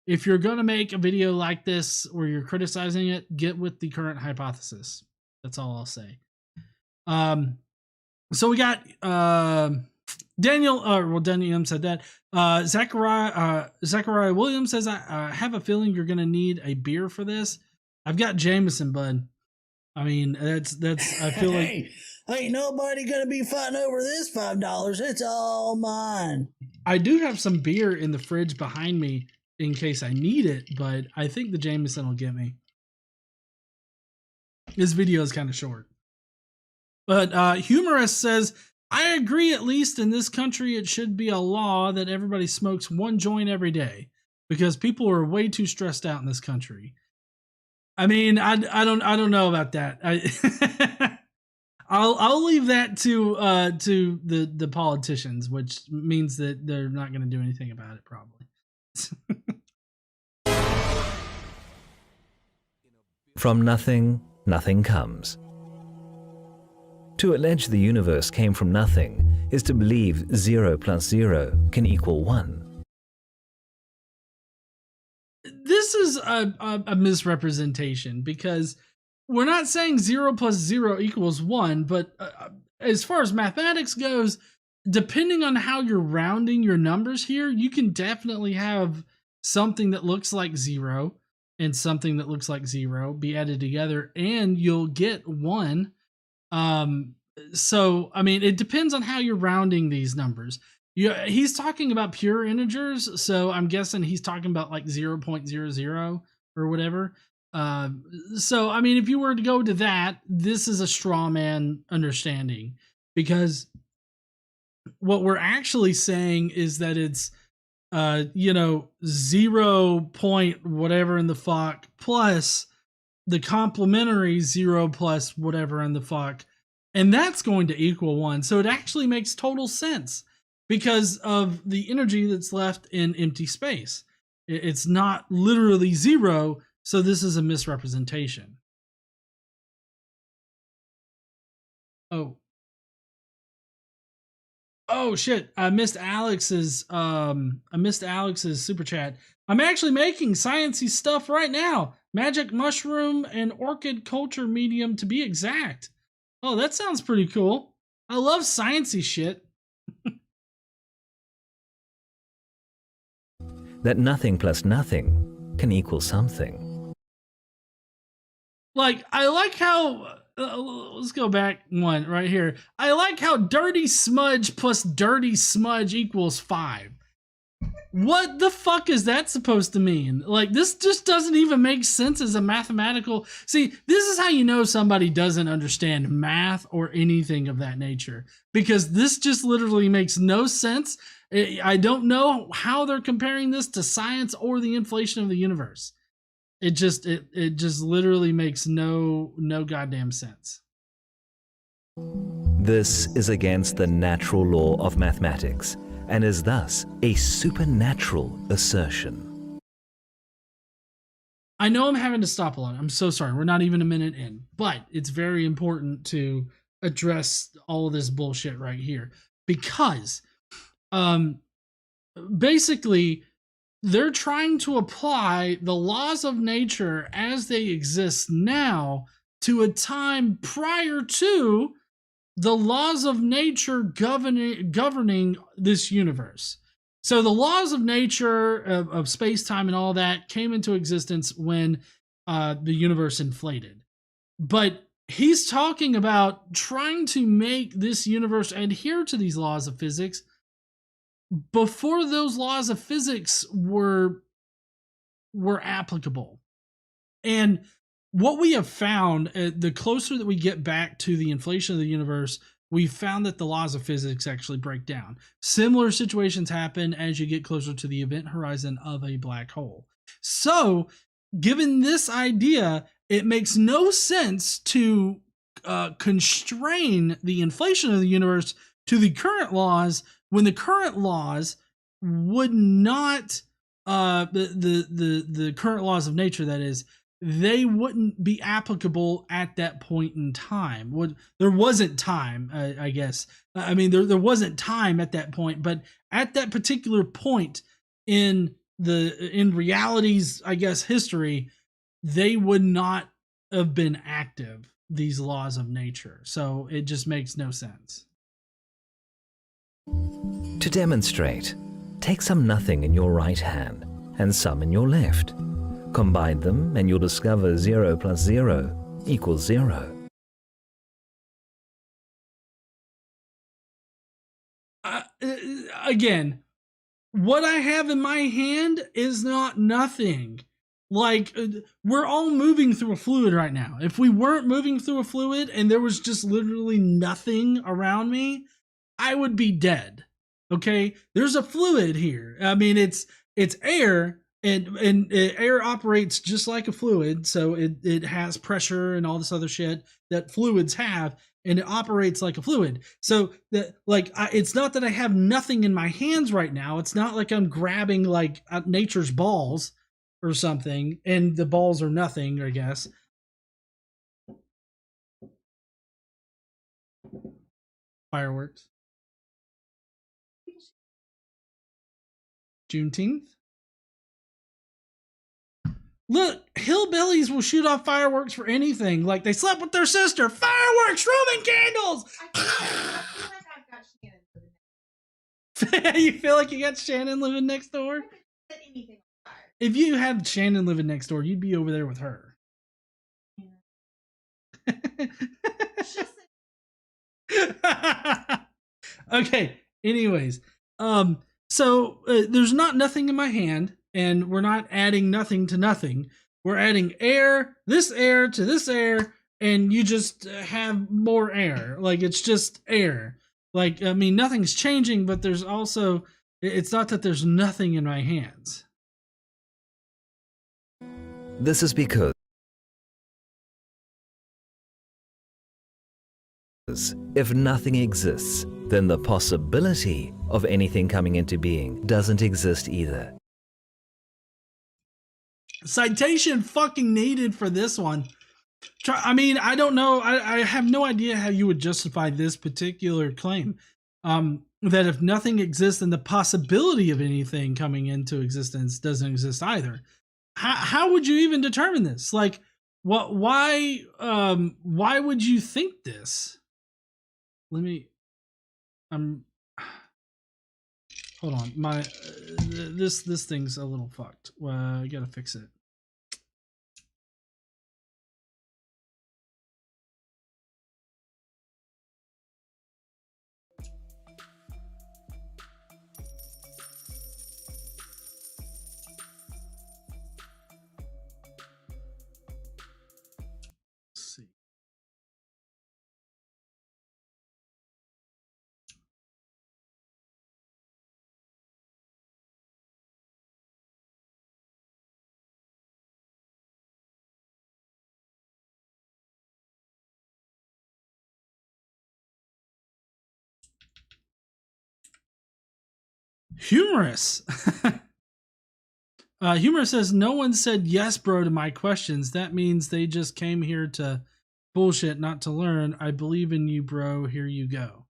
If you're gonna make a video like this where you're criticizing it, get with the current hypothesis. That's all I'll say. So we got Daniel M said that. Zachariah Williams says, I have a feeling you're gonna need a beer for this. I've got Jameson, bud. I mean, that's I feel like ain't nobody gonna be fighting over this $5. It's all mine. I do have some beer in the fridge behind me in case I need it, but I think the Jameson will get me. This video is kind of short. But Humorous says, I agree, at least in this country, it should be a law that everybody smokes one joint every day because people are way too stressed out in this country. I mean, I don't know about that. I'll leave that to the politicians, which means that they're not going to do anything about it, probably. From nothing, nothing comes. To allege the universe came from nothing is to believe 0 plus 0 can equal 1. This is a misrepresentation because we're not saying 0 plus 0 equals 1, but as far as mathematics goes, depending on how you're rounding your numbers here, you can definitely have something that looks like 0 and something that looks like 0 be added together and you'll get 1. So, I mean, it depends on how you're rounding these numbers. He's talking about pure integers, so I'm guessing he's talking about like 0.00 or whatever. So, I mean, if you were to go to that, this is a straw man understanding because what we're actually saying is that it's 0 point whatever in the fuck plus the complementary 0 plus whatever in the fuck, and that's going to equal 1. So it actually makes total sense because of the energy that's left in empty space. It's not literally 0, so this is a misrepresentation. Oh shit, I missed Alex's super chat. I'm actually making sciencey stuff right now. Magic mushroom and orchid culture medium to be exact. Oh, that sounds pretty cool. I love sciencey shit. That nothing plus nothing can equal something. Like, I like how let's go back one right here. I like how dirty smudge plus dirty smudge equals 5. What the fuck is that supposed to mean? Like, this just doesn't even make sense as a mathematical. See, this is how you know somebody doesn't understand math or anything of that nature, because this just literally makes no sense. I don't know how they're comparing this to science or the inflation of the universe. It just literally makes no goddamn sense. This is against the natural law of mathematics and is thus a supernatural assertion. I know I'm having to stop a lot. I'm so sorry. We're not even a minute in, but it's very important to address all of this bullshit right here because basically they're trying to apply the laws of nature as they exist now to a time prior to the laws of nature governing this universe. So the laws of nature of space-time and all that came into existence when the universe inflated. But he's talking about trying to make this universe adhere to these laws of physics before those laws of physics were applicable. And what we have found, the closer that we get back to the inflation of the universe, we found that the laws of physics actually break down. Similar situations happen as you get closer to the event horizon of a black hole. So given this idea, it makes no sense to constrain the inflation of the universe to the current laws when the current laws would not the current laws of nature, that is, they wouldn't be applicable at that point in time. There wasn't time, I guess. I mean, there wasn't time at that point, but at that particular point in reality's, I guess, history, they would not have been active, these laws of nature. So it just makes no sense. To demonstrate, take some nothing in your right hand and some in your left. Combine them and you'll discover 0 plus 0 equals 0. Again, what I have in my hand is not nothing. Like, we're all moving through a fluid right now. If we weren't moving through a fluid and there was just literally nothing around me, I would be dead. Okay? There's a fluid here. I mean, it's air, and air operates just like a fluid, so it has pressure and all this other shit that fluids have, and it operates like a fluid. So that, like, it's not that I have nothing in my hands right now. It's not like I'm grabbing like nature's balls or something, and the balls are nothing, I guess. Fireworks. Juneteenth. Look, hillbillies will shoot off fireworks for anything. Like, they slept with their sister. Fireworks, Roman candles. I feel like I've got Shannon living next door. You feel like you got Shannon living next door? Set anything on fire. If you had Shannon living next door, you'd be over there with her. Okay. Anyways, so there's not nothing in my hand, and we're not adding nothing to nothing. We're adding air to this air, and you just have more air. Like, it's just air. Like, I mean, nothing's changing, but there's also, it's not that there's nothing in my hands. This is because if nothing exists, then the possibility of anything coming into being doesn't exist either. Citation fucking needed for this one. I mean, I don't know. I have no idea how you would justify this particular claim. That if nothing exists, then the possibility of anything coming into existence doesn't exist either. How would you even determine this? Like, what? Why would you think this? Let me. Hold on. My this thing's a little fucked. I gotta fix it. Humorous. Humorous says, no one said yes, bro, to my questions. That means they just came here to bullshit, not to learn. I believe in you, bro. Here you go.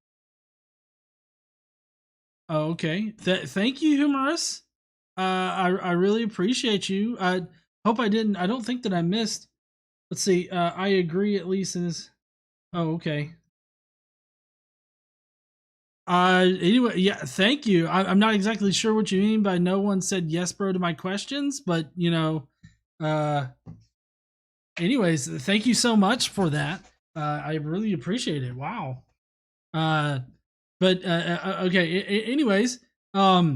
Oh, okay. Thank you, Humorous. I really appreciate you. I hope I don't think that I missed. Let's see. I agree, at least in this. Oh, okay. Anyway, yeah, thank you. I'm not exactly sure what you mean by no one said yes, bro, to my questions, but, you know, anyways, thank you so much for that. I really appreciate it. Wow. Okay. Anyways, I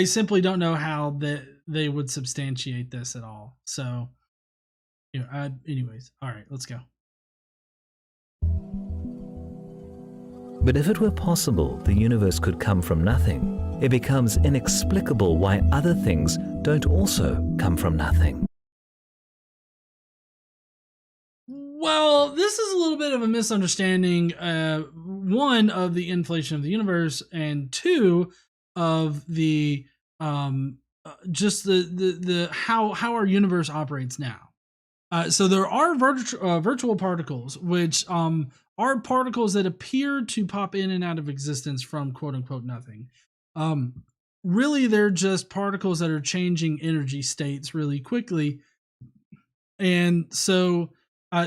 simply don't know how that they would substantiate this at all. So, you know, anyways, all right, let's go. But if it were possible the universe could come from nothing, it becomes inexplicable why other things don't also come from nothing. Well, this is a little bit of a misunderstanding. One, of the inflation of the universe, and two, of the just the how our universe operates now. So there are virtual particles, which are particles that appear to pop in and out of existence from quote unquote nothing. Really, they're just particles that are changing energy states really quickly, and so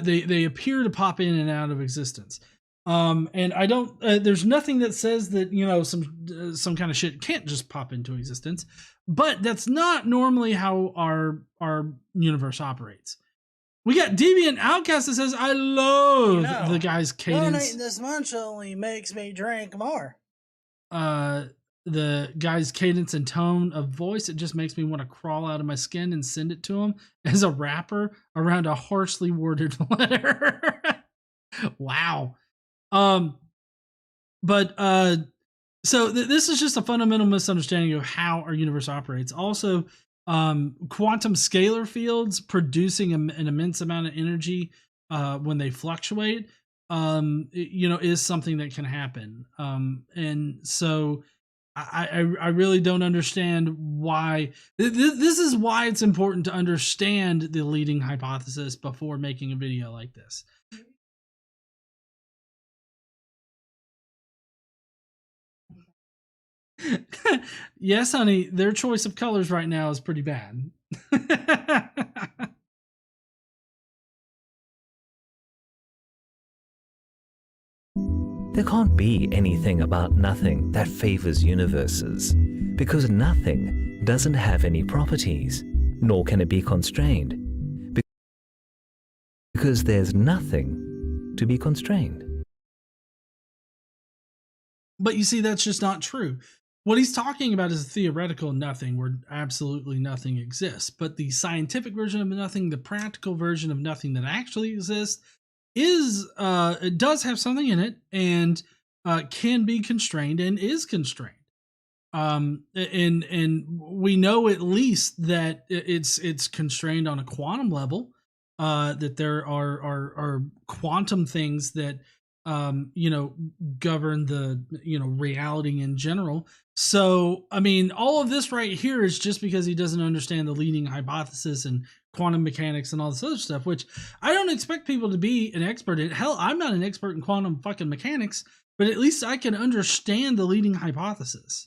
they appear to pop in and out of existence. And I don't. There's nothing that says that some kind of shit can't just pop into existence, but that's not normally how our universe operates. We got Deviant Outcast that says, "I love the guy's cadence. Donating this much only makes me drink more." The guy's cadence and tone of voice, it just makes me want to crawl out of my skin and send it to him as a rapper around a harshly worded letter." Wow. So this is just a fundamental misunderstanding of how our universe operates. Also, quantum scalar fields producing an immense amount of energy when they fluctuate, is something that can happen. And so I really don't understand why. This is why it's important to understand the leading hypothesis before making a video like this. Yes, honey, their choice of colors right now is pretty bad. There can't be anything about nothing that favors universes, because nothing doesn't have any properties, nor can it be constrained, because there's nothing to be constrained. But you see, that's just not true. What he's talking about is a theoretical nothing where absolutely nothing exists. But the scientific version of nothing, the practical version of nothing that actually exists, it does have something in it and can be constrained and is constrained. And we know at least that it's constrained on a quantum level. That there are quantum things that govern the reality in general. So I mean, all of this right here is just because he doesn't understand the leading hypothesis and quantum mechanics and all this other stuff, which I don't expect people to be an expert in. Hell, I'm not an expert in quantum fucking mechanics, but at least I can understand the leading hypothesis.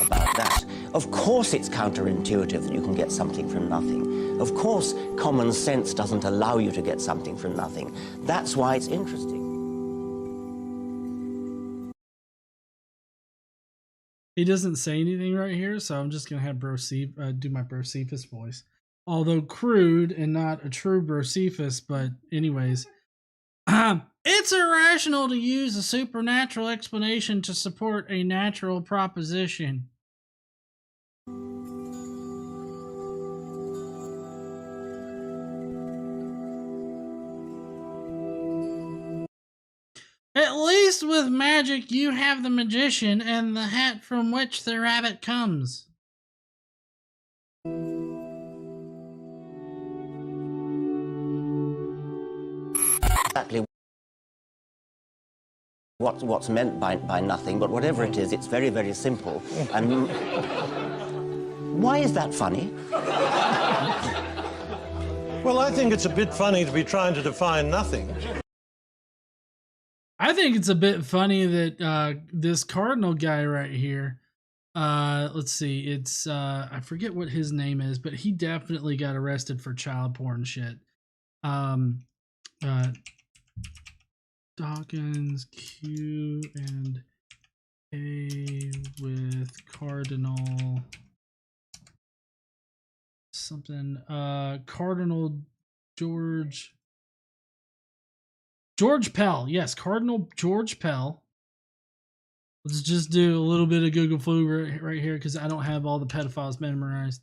About that. Of course it's counterintuitive that you can get something from nothing. Of course common sense doesn't allow you to get something from nothing. That's why it's interesting. He doesn't say anything right here, so I'm just going to have do my Brocephus voice. Although crude and not a true Brocephus, but anyways. It's irrational to use a supernatural explanation to support a natural proposition. At least with magic, you have the magician and the hat from which the rabbit comes. Exactly what's meant by nothing, but whatever it is, it's very, very simple. And why is that funny? Well, I think it's a bit funny to be trying to define nothing. I think it's a bit funny that this Cardinal guy right here, let's see, it's I forget what his name is, but he definitely got arrested for child porn shit. Dawkins Q and A with Cardinal something, Cardinal George Pell. Yes, Cardinal George Pell. Let's just do a little bit of Google flu right here because I don't have all the pedophiles memorized.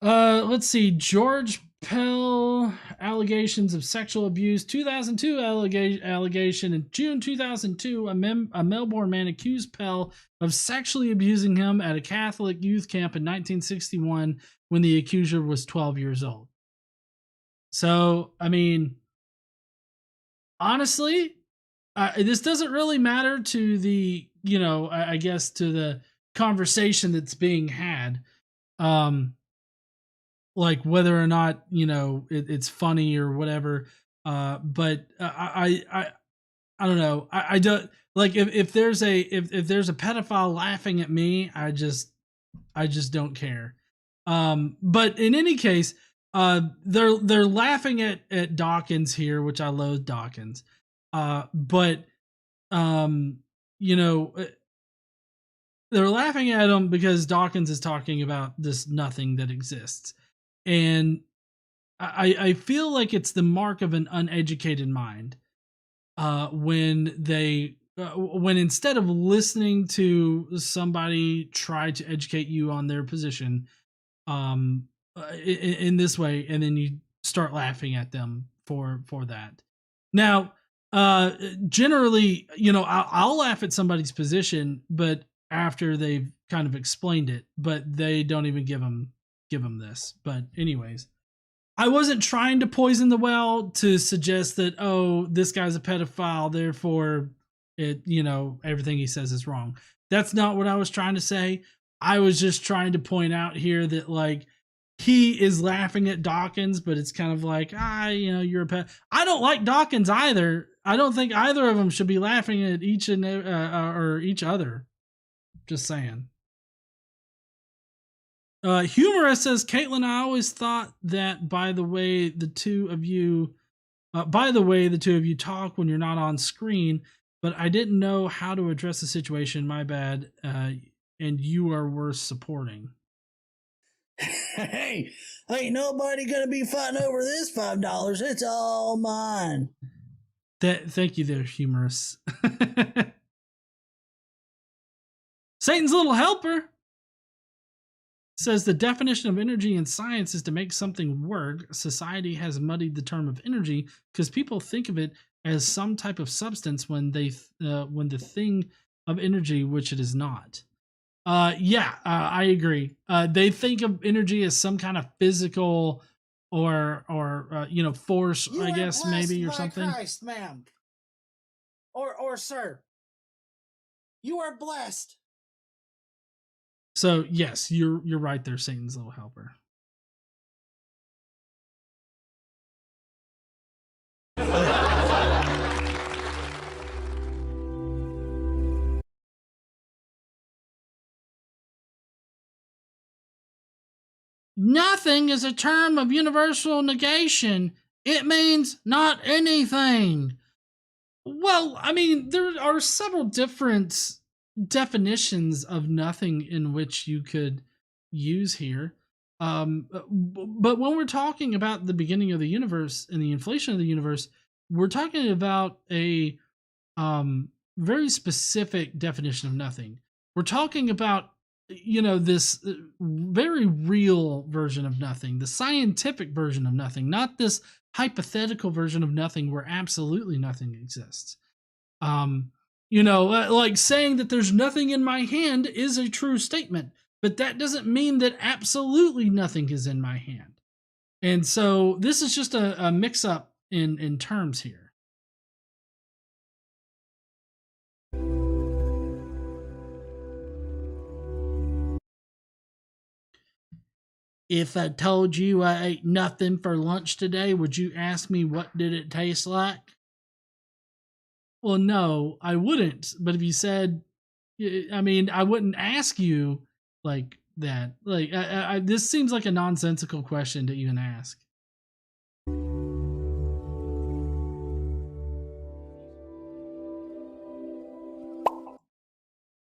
Let's see. George Pell, allegations of sexual abuse. 2002 allegation. In June 2002, a Melbourne man accused Pell of sexually abusing him at a Catholic youth camp in 1961 when the accuser was 12 years old. So, I mean, honestly, this doesn't really matter to the, I guess to the conversation that's being had. Like whether or not, it's funny or whatever. But I don't know. I don't like if there's a pedophile laughing at me, I just don't care. But in any case, they're laughing at Dawkins here, which I loathe Dawkins. But they're laughing at him because Dawkins is talking about this nothing that exists. And I feel like it's the mark of an uneducated mind when instead of listening to somebody try to educate you on their position in this way, and then you start laughing at them for that. Now, generally, I'll laugh at somebody's position, but after they've kind of explained it, but they don't even give them this. But anyways, I wasn't trying to poison the well to suggest that, oh, this guy's a pedophile, therefore everything he says is wrong. That's not what I was trying to say. I was just trying to point out here that, like, he is laughing at Dawkins, but it's kind of like, you're a pet. I don't like Dawkins either. I don't think either of them should be laughing at each other. Just saying. Humorous says, Caitlin, I always thought that by the way the two of you talk when you're not on screen, but I didn't know how to address the situation. My bad. And you are worth supporting. Hey, ain't nobody gonna be fighting over this $5. It's all mine. Thank you there, Humorous. Satan's Little Helper says the definition of energy in science is to make something work. Society has muddied the term of energy because people think of it as some type of substance when the thing of energy, which it is not. I agree. They think of energy as some kind of physical or force, I guess, maybe, or something. Christ, ma'am. Or sir. You are blessed. So yes, you're right there, Satan's Little Helper. Nothing is a term of universal negation. It means not anything. Well, I mean, there are several different definitions of nothing in which you could use here. But when we're talking about the beginning of the universe and the inflation of the universe, we're talking about a very specific definition of nothing. We're talking about this very real version of nothing, the scientific version of nothing, not this hypothetical version of nothing where absolutely nothing exists. Like saying that there's nothing in my hand is a true statement, but that doesn't mean that absolutely nothing is in my hand. And so this is just a mix up in terms here. If I told you I ate nothing for lunch today, would you ask me what did it taste like? Well, no, I wouldn't. But if you said, I wouldn't ask you like that. Like, this seems like a nonsensical question to even ask.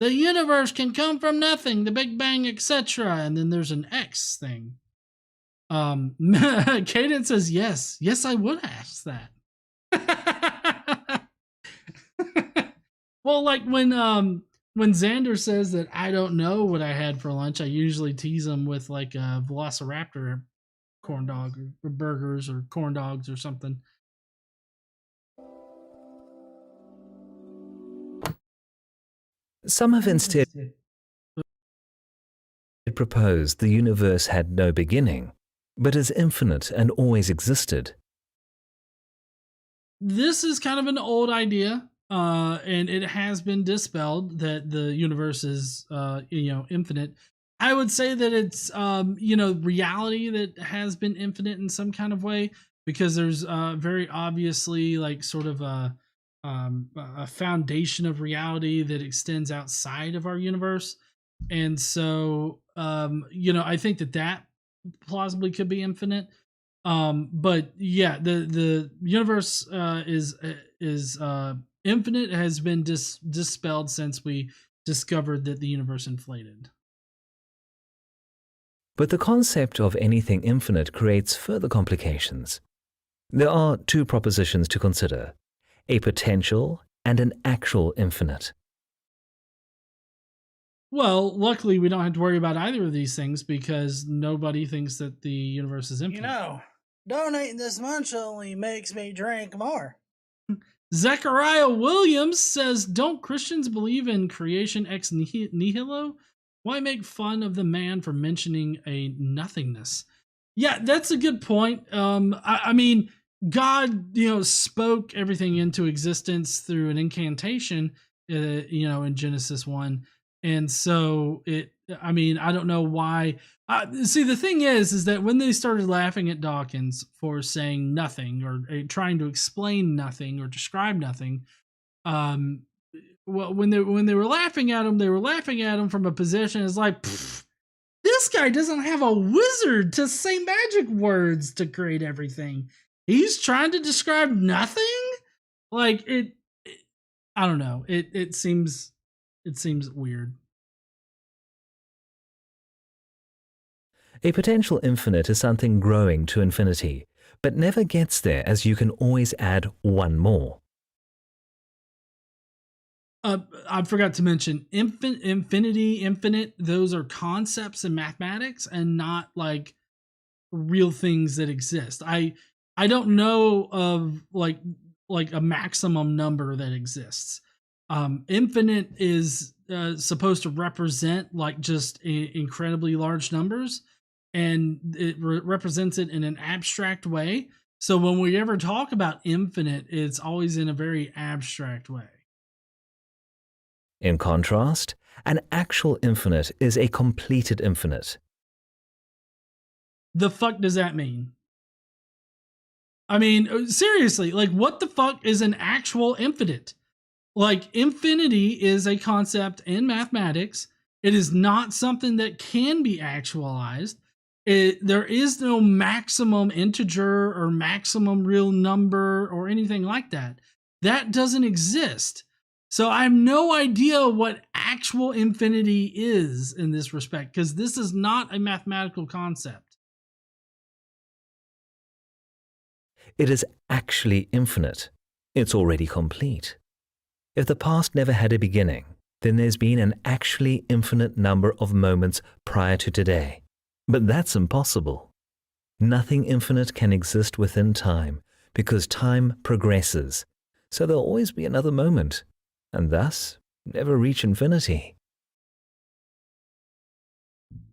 The universe can come from nothing, the Big Bang, etc. And then there's an X thing. Caden says yes. Yes, I would ask that. Well, like when when Xander says that I don't know what I had for lunch, I usually tease him with like a Velociraptor corn dog or burgers or corn dogs or something. Some have instead proposed the universe had no beginning, but is infinite and always existed. This is kind of an old idea, and it has been dispelled that the universe is, infinite. I would say that it's, reality that has been infinite in some kind of way, because there's very obviously like sort of a foundation of reality that extends outside of our universe. And so, I think that plausibly could be infinite. But yeah, the universe is infinite, has been dispelled since we discovered that the universe inflated. But the concept of anything infinite creates further complications. There are two propositions to consider: a potential and an actual infinite. Well, luckily we don't have to worry about either of these things, because nobody thinks that the universe is infinite. Donating this much only makes me drink more. Zechariah Williams says, don't Christians believe in creation ex nihilo? Why make fun of the man for mentioning a nothingness? Yeah, that's a good point. I mean, God, spoke everything into existence through an incantation, in Genesis 1. And so I don't know why. See, the thing is that when they started laughing at Dawkins for saying nothing, or trying to explain nothing or describe nothing, when they were laughing at him, they were laughing at him from a position as like, this guy doesn't have a wizard to say magic words to create everything. He's trying to describe nothing. Like I don't know. It seems weird. A potential infinite is something growing to infinity, but never gets there, as you can always add one more. I forgot to mention infinity, infinite. Those are concepts in mathematics and not like real things that exist. I don't know of like a maximum number that exists. Infinite is supposed to represent like just incredibly large numbers, and it represents it in an abstract way. So when we ever talk about infinite, it's always in a very abstract way. In contrast, an actual infinite is a completed infinite. The fuck does that mean? I mean, seriously, like what the fuck is an actual infinite? Like, infinity is a concept in mathematics. It is not something that can be actualized. There is no maximum integer or maximum real number or anything like that. That doesn't exist. So I have no idea what actual infinity is in this respect, because this is not a mathematical concept. It is actually infinite. It's already complete. If the past never had a beginning, then there's been an actually infinite number of moments prior to today. But that's impossible. Nothing infinite can exist within time, because time progresses. So there'll always be another moment, and thus never reach infinity.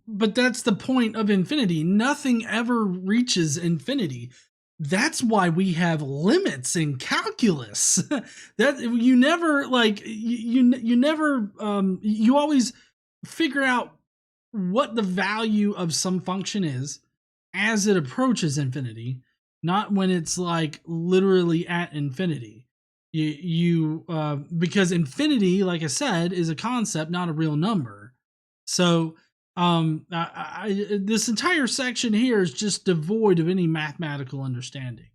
But that's the point of infinity. Nothing ever reaches infinity. That's why we have limits in calculus. That you never like you never you always figure out what the value of some function is as it approaches infinity, not when it's like literally at infinity. Because infinity, like I said, is a concept, not a real number. So this entire section here is just devoid of any mathematical understanding.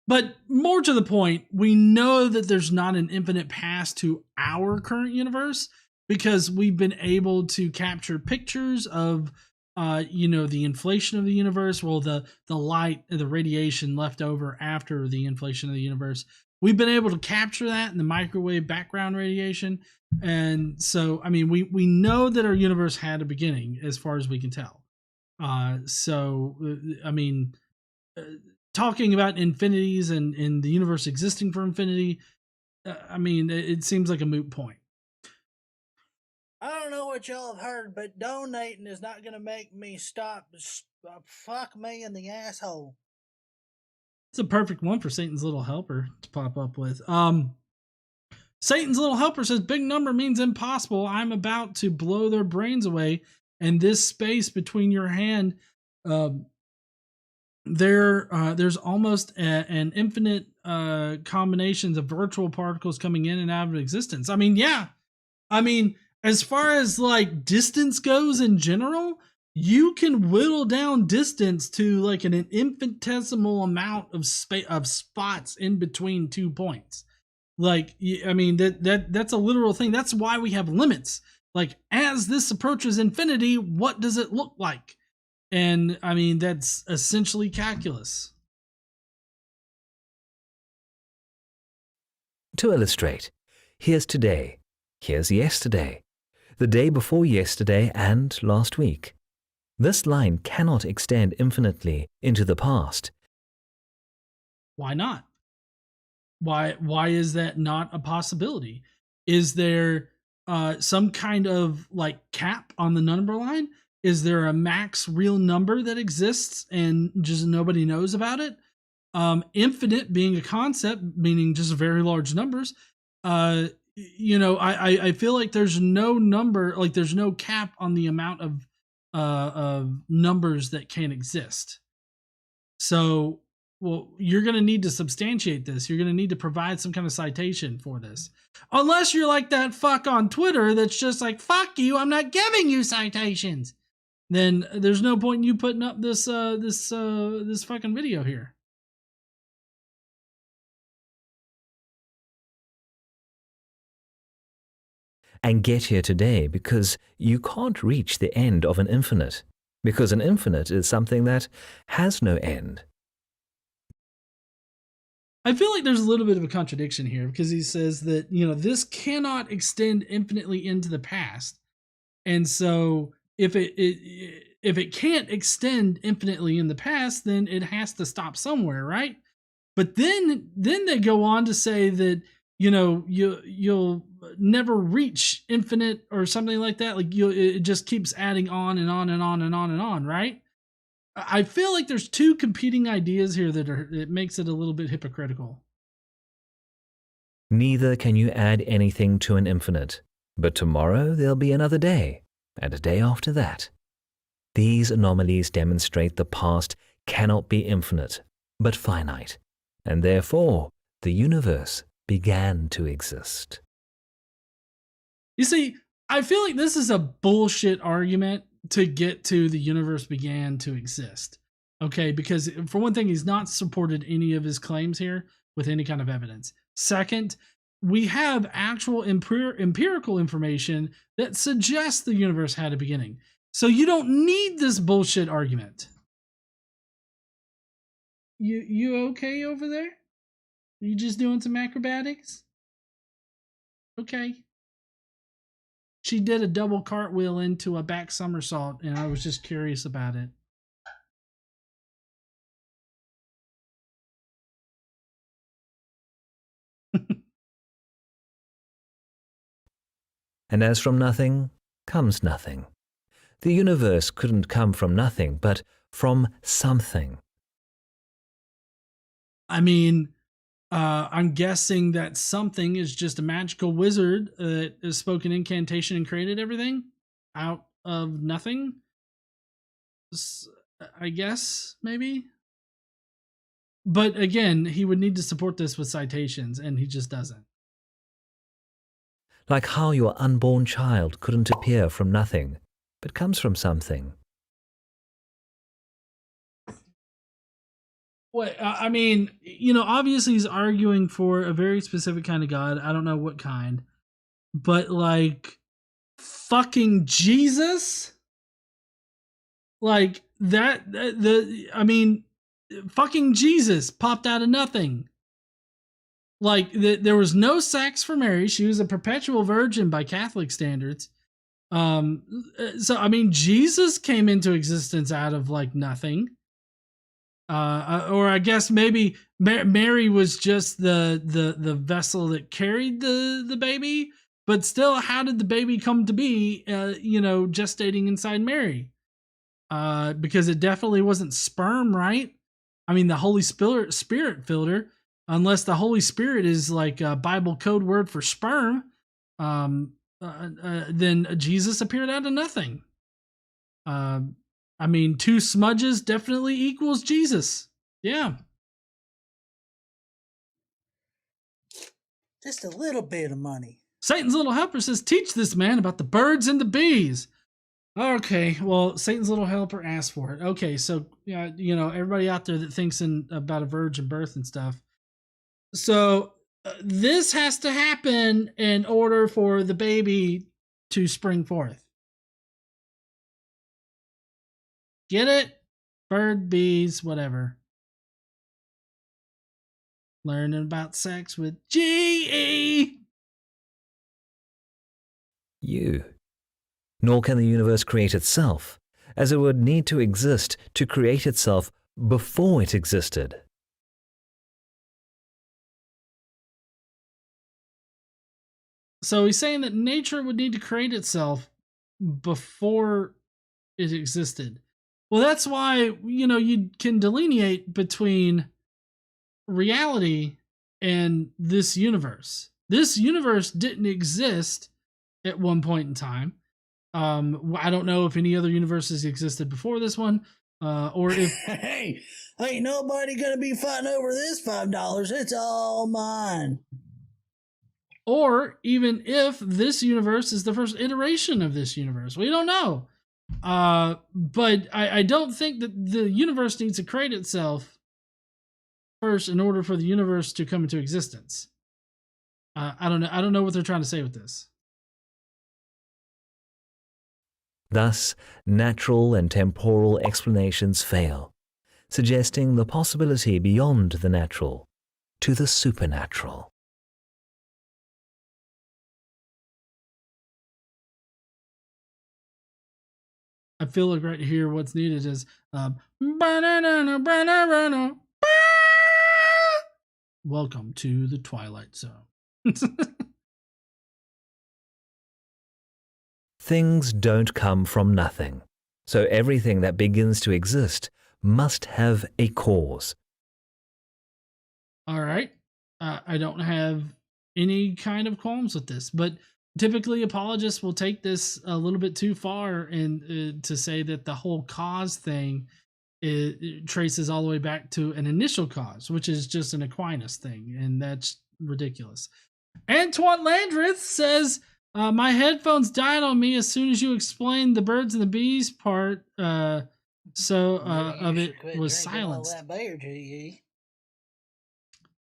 But more to the point, we know that there's not an infinite past to our current universe, because we've been able to capture pictures of the inflation of the universe, well, the light, the radiation left over after the inflation of the universe. we've been able to capture that in the microwave background radiation. And so, I mean, we know that our universe had a beginning as far as we can tell. I mean, talking about infinities and the universe existing for infinity, I mean, it seems like a moot point. I don't know what y'all have heard, but donating is not going to make me stop. Fuck me in the asshole. It's a perfect one for Satan's Little Helper to pop up with. Satan's Little Helper says big number means impossible. I'm about to blow their brains away, and this space between your hand, there's almost an infinite combinations of virtual particles coming in and out of existence. I mean, yeah. I mean, as far as like distance goes in general, you can whittle down distance to like an infinitesimal amount of space of spots in between 2 points. Like, I mean, that's a literal thing. That's why we have limits. Like, as this approaches infinity, what does it look like? And I mean, that's essentially calculus. To illustrate, here's today, here's yesterday, the day before yesterday, and last week. This line cannot extend infinitely into the past. Why not? Why is that not a possibility? Is there some kind of like cap on the number line? Is there a max real number that exists and just nobody knows about it? Infinite being a concept, meaning just very large numbers. You know, I feel like there's no number, like there's no cap on the amount of numbers that can exist. So, well, you're going to need to substantiate this. You're going to need to provide some kind of citation for this. Unless you're like that fuck on Twitter that's just like, fuck you, I'm not giving you citations. Then there's no point in you putting up this fucking video here. And get here today because you can't reach the end of an infinite, because an infinite is something that has no end. I feel like there's a little bit of a contradiction here because he says that, you know, this cannot extend infinitely into the past. And so if it can't extend infinitely in the past, then it has to stop somewhere, right? But then they go on to say that, you know, you'll never reach infinite or something like that. Like it just keeps adding on and on and on and on and on, right? I feel like there's two competing ideas here it makes it a little bit hypocritical. Neither can you add anything to an infinite, but tomorrow there'll be another day, and a day after that. These anomalies demonstrate the past cannot be infinite, but finite, and therefore the universe began to exist. You see, I feel like this is a bullshit argument to get to the universe began to exist. Okay, because for one thing, he's not supported any of his claims here with any kind of evidence. Second, we have actual empirical information that suggests the universe had a beginning. So you don't need this bullshit argument. You okay over there? You just doing some acrobatics? Okay. She did a double cartwheel into a back somersault, and I was just curious about it. And as from nothing comes nothing. The universe couldn't come from nothing, but from something. I mean, I'm guessing that something is just a magical wizard that has spoken incantation and created everything out of nothing. I guess, maybe. But again, he would need to support this with citations, and he just doesn't. Like how your unborn child couldn't appear from nothing, but comes from something. Well, I mean, you know, obviously he's arguing for a very specific kind of God. I don't know what kind. But, like, fucking Jesus? Like, I mean, fucking Jesus popped out of nothing. Like there was no sex for Mary. She was a perpetual virgin by Catholic standards. So I mean, Jesus came into existence out of like nothing. Or I guess maybe Mary was just the vessel that carried the baby, but still, how did the baby come to be? Gestating inside Mary, because it definitely wasn't sperm, right? I mean, the Holy Spirit filled her, unless the Holy Spirit is like a Bible code word for sperm. Then Jesus appeared out of nothing. I mean, 2 smudges definitely equals Jesus. Yeah. Just a little bit of money. Satan's little helper says, teach this man about the birds and the bees. Okay, well, Satan's little helper asked for it. Okay, so, everybody out there that thinks about a virgin birth and stuff. So, this has to happen in order for the baby to spring forth. Get it? Bird, bees, whatever. Learning about sex with GE. You. Nor can the universe create itself, as it would need to exist to create itself before it existed. So he's saying that nature would need to create itself before it existed. Well, that's why, you can delineate between reality and this universe. This universe didn't exist at one point in time. I don't know if any other universes existed before this one, or if... Hey, ain't nobody gonna be fighting over this $5. It's all mine. Or even if this universe is the first iteration of this universe. We don't know. But I don't think that the universe needs to create itself first in order for the universe to come into existence. I don't know what they're trying to say with this. Thus, natural and temporal explanations fail, suggesting the possibility beyond the natural to the supernatural. I feel like right here what's needed is welcome to the Twilight Zone. Things don't come from nothing, so everything that begins to exist must have a cause. All right. I don't have any kind of qualms with this, but typically apologists will take this a little bit too far and to say that the whole cause thing it traces all the way back to an initial cause, which is just an Aquinas thing, and that's ridiculous. Antoine Landreth says, my headphones died on me as soon as you explained the birds and the bees part, of it was silenced.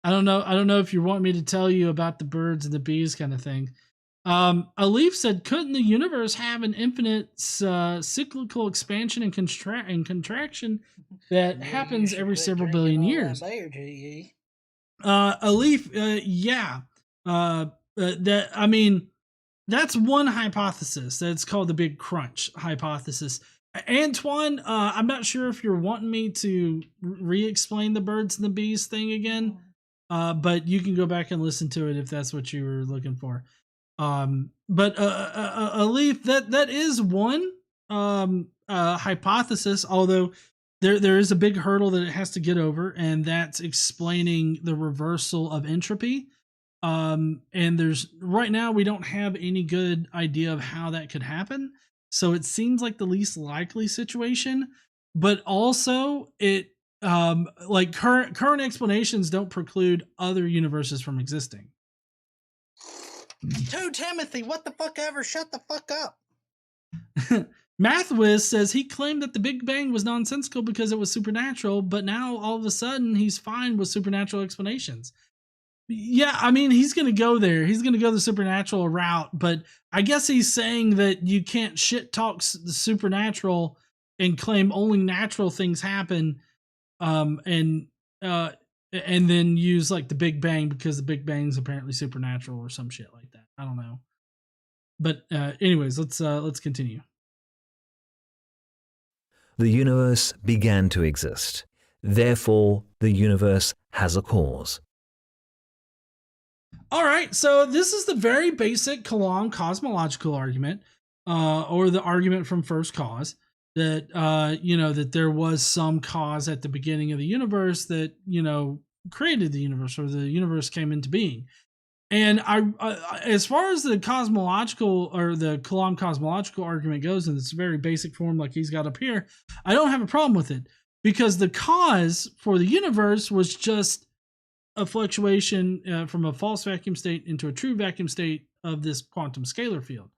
I don't know if you want me to tell you about the birds and the bees kind of thing. Alif said, couldn't the universe have an infinite cyclical expansion and contraction that happens every several billion years? Alif, yeah. That's one hypothesis. That's called the Big Crunch hypothesis. Antoine, I'm not sure if you're wanting me to re-explain the birds and the bees thing again, but you can go back and listen to it if that's what you were looking for. But Alif, that is one hypothesis, although there is a big hurdle that it has to get over, and that's explaining the reversal of entropy. And there's right now we don't have any good idea of how that could happen. So it seems like the least likely situation, but also it like current explanations don't preclude other universes from existing. 2 Timothy, what the fuck ever? Shut the fuck up. Mathwiz says he claimed that the Big Bang was nonsensical because it was supernatural, but now all of a sudden he's fine with supernatural explanations. Yeah, I mean, he's going to go there. He's going to go the supernatural route, but I guess he's saying that you can't shit talk the supernatural and claim only natural things happen. And and then use like the Big Bang because the Big Bang's apparently supernatural or some shit like that. I don't know. But anyways, let's continue. The universe began to exist. Therefore, the universe has a cause. All right, so this is the very basic Kalam cosmological argument, or the argument from first cause, that that there was some cause at the beginning of the universe that created the universe, or the universe came into being. And I as far as the cosmological or the Kalam cosmological argument goes, in its very basic form, like he's got up here, I don't have a problem with it, because the cause for the universe was just a fluctuation from a false vacuum state into a true vacuum state of this quantum scalar field.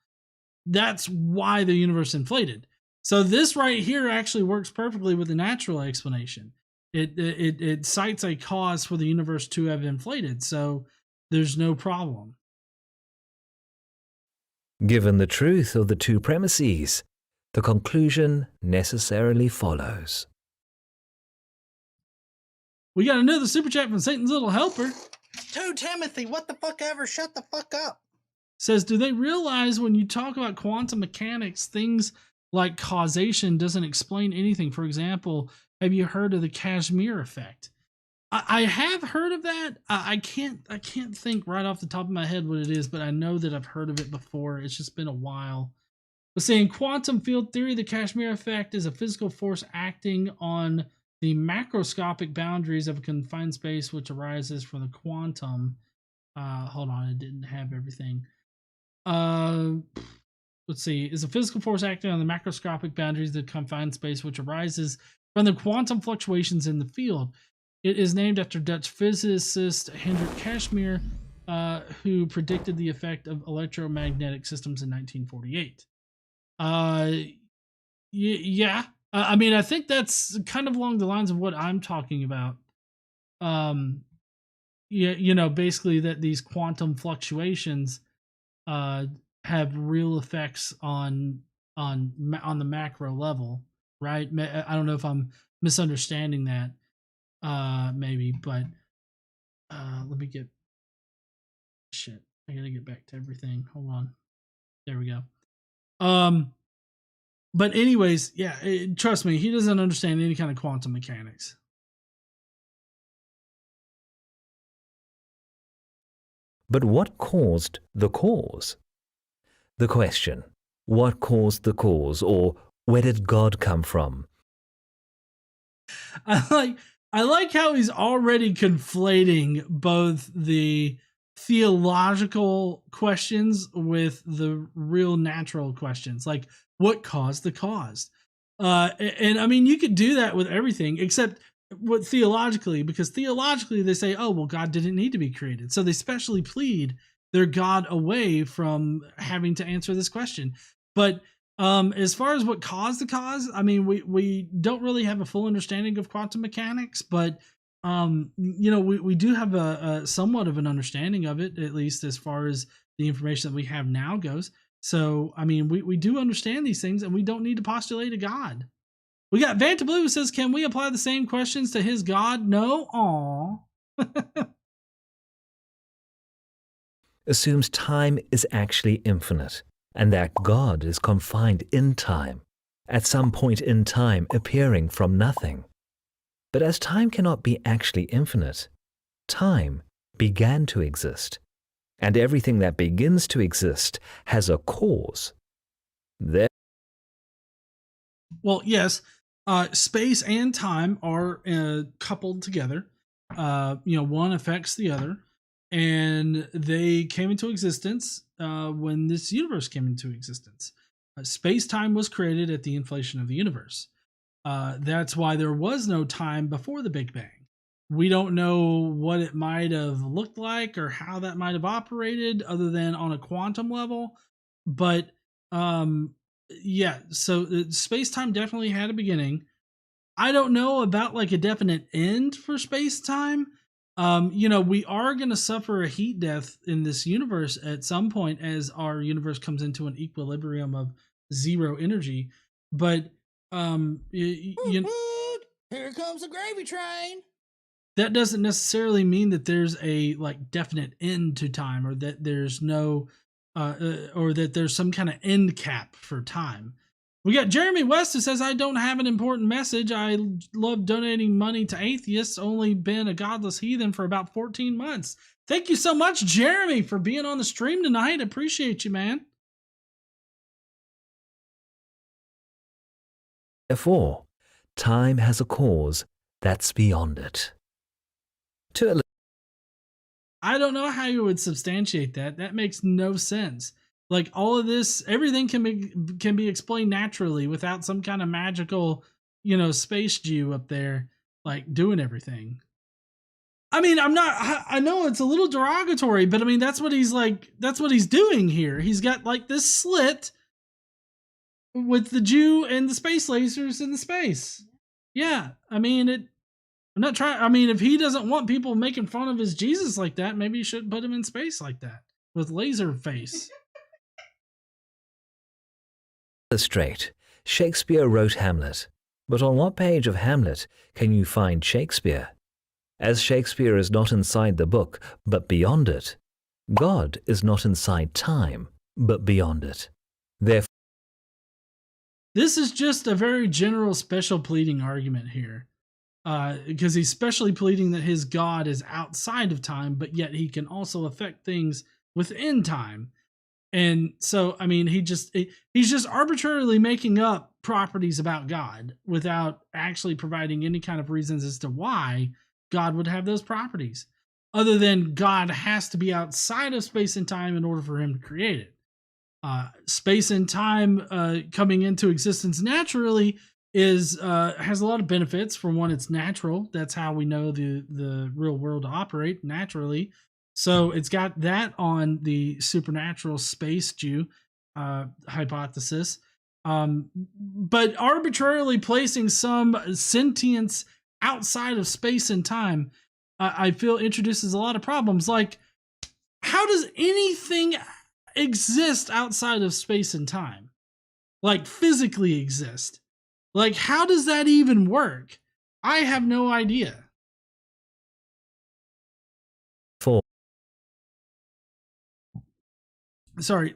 That's why the universe inflated. So this right here actually works perfectly with the natural explanation. It cites a cause for the universe to have inflated, so there's no problem. Given the truth of the two premises, the conclusion necessarily follows. We got another super chat from Satan's Little Helper. 2 Timothy, what the fuck ever? Shut the fuck up. Says, do they realize when you talk about quantum mechanics, things like causation doesn't explain anything? For example, have you heard of the Kashmir effect? I have heard of that. I can't think right off the top of my head what it is, but I know that I've heard of it before. It's just been a while. But saying quantum field theory, the Kashmir effect is a physical force acting on the macroscopic boundaries of a confined space, which arises from the quantum. Hold on, it didn't have everything. Let's see. Is a physical force acting on the macroscopic boundaries of the confined space, which arises from the quantum fluctuations in the field. It is named after Dutch physicist Hendrik Kashmir, who predicted the effect of electromagnetic systems in 1948. Yeah. I mean, I think that's kind of along the lines of what I'm talking about. Basically that these quantum fluctuations have real effects on the macro level, right? I don't know if I'm misunderstanding that, maybe, but let me get shit. I gotta get back to everything. Hold on. There we go. But anyways, yeah, trust me, he doesn't understand any kind of quantum mechanics. But what caused the cause? The question, what caused the cause, or where did God come from? I like how he's already conflating both the theological questions with the real natural questions, like what caused the cause. And I mean, you could do that with everything except what theologically, because theologically they say, oh, well, God didn't need to be created. So they specially plead their God away from having to answer this question. But as far as what caused the cause, I mean, we don't really have a full understanding of quantum mechanics, but we do have a somewhat of an understanding of it, at least as far as the information that we have now goes. So, I mean, we do understand these things, and we don't need to postulate a God. We got Vanta Blue who says, can we apply the same questions to his God? No? Aw. Assumes time is actually infinite, and that God is confined in time, at some point in time appearing from nothing. But as time cannot be actually infinite, time began to exist, and everything that begins to exist has a cause. Well, yes, space and time are coupled together. One affects the other, and they came into existence when this universe came into existence. Space-time was created at the inflation of the universe. That's why there was no time before the Big Bang. We don't know what it might have looked like or how that might have operated other than on a quantum level. But yeah, so space-time definitely had a beginning. I don't know about like a definite end for space-time. We are going to suffer a heat death in this universe at some point as our universe comes into an equilibrium of zero energy. But Here comes the gravy train. that doesn't necessarily mean that there's a like definite end to time, or that there's no or that there's some kind of end cap for time. We got Jeremy West who says, I don't have an important message. I love donating money to atheists. Only been a godless heathen for about 14 months. Thank you so much, Jeremy, for being on the stream tonight. Appreciate you, man. Therefore, time has a cause that's beyond it. I don't know how you would substantiate that. That makes no sense. Like all of this, everything can be explained naturally without some kind of magical, space Jew up there like doing everything. I mean, I know it's a little derogatory, but I mean that's what he's doing here. He's got like this slit with the Jew and the space lasers in the space. Yeah, I mean I'm not trying. I mean, if he doesn't want people making fun of his Jesus like that, maybe you shouldn't put him in space like that with laser face. Illustrate. Shakespeare wrote Hamlet, but on what page of Hamlet can you find Shakespeare? As Shakespeare is not inside the book, but beyond it, God is not inside time, but beyond it. Therefore, this is just a very general special pleading argument here. Because he's specially pleading that his God is outside of time, but yet he can also affect things within time. And so, I mean, he's just arbitrarily making up properties about God without actually providing any kind of reasons as to why God would have those properties, other than God has to be outside of space and time in order for him to create it. Space and time coming into existence naturally has a lot of benefits. For one, it's natural. That's how we know the real world to operate naturally. So it's got that on the supernatural space Jew hypothesis. But arbitrarily placing some sentience outside of space and time, I feel introduces a lot of problems. Like, how does anything exist outside of space and time? Like, physically exist? Like, how does that even work? I have no idea. Sorry,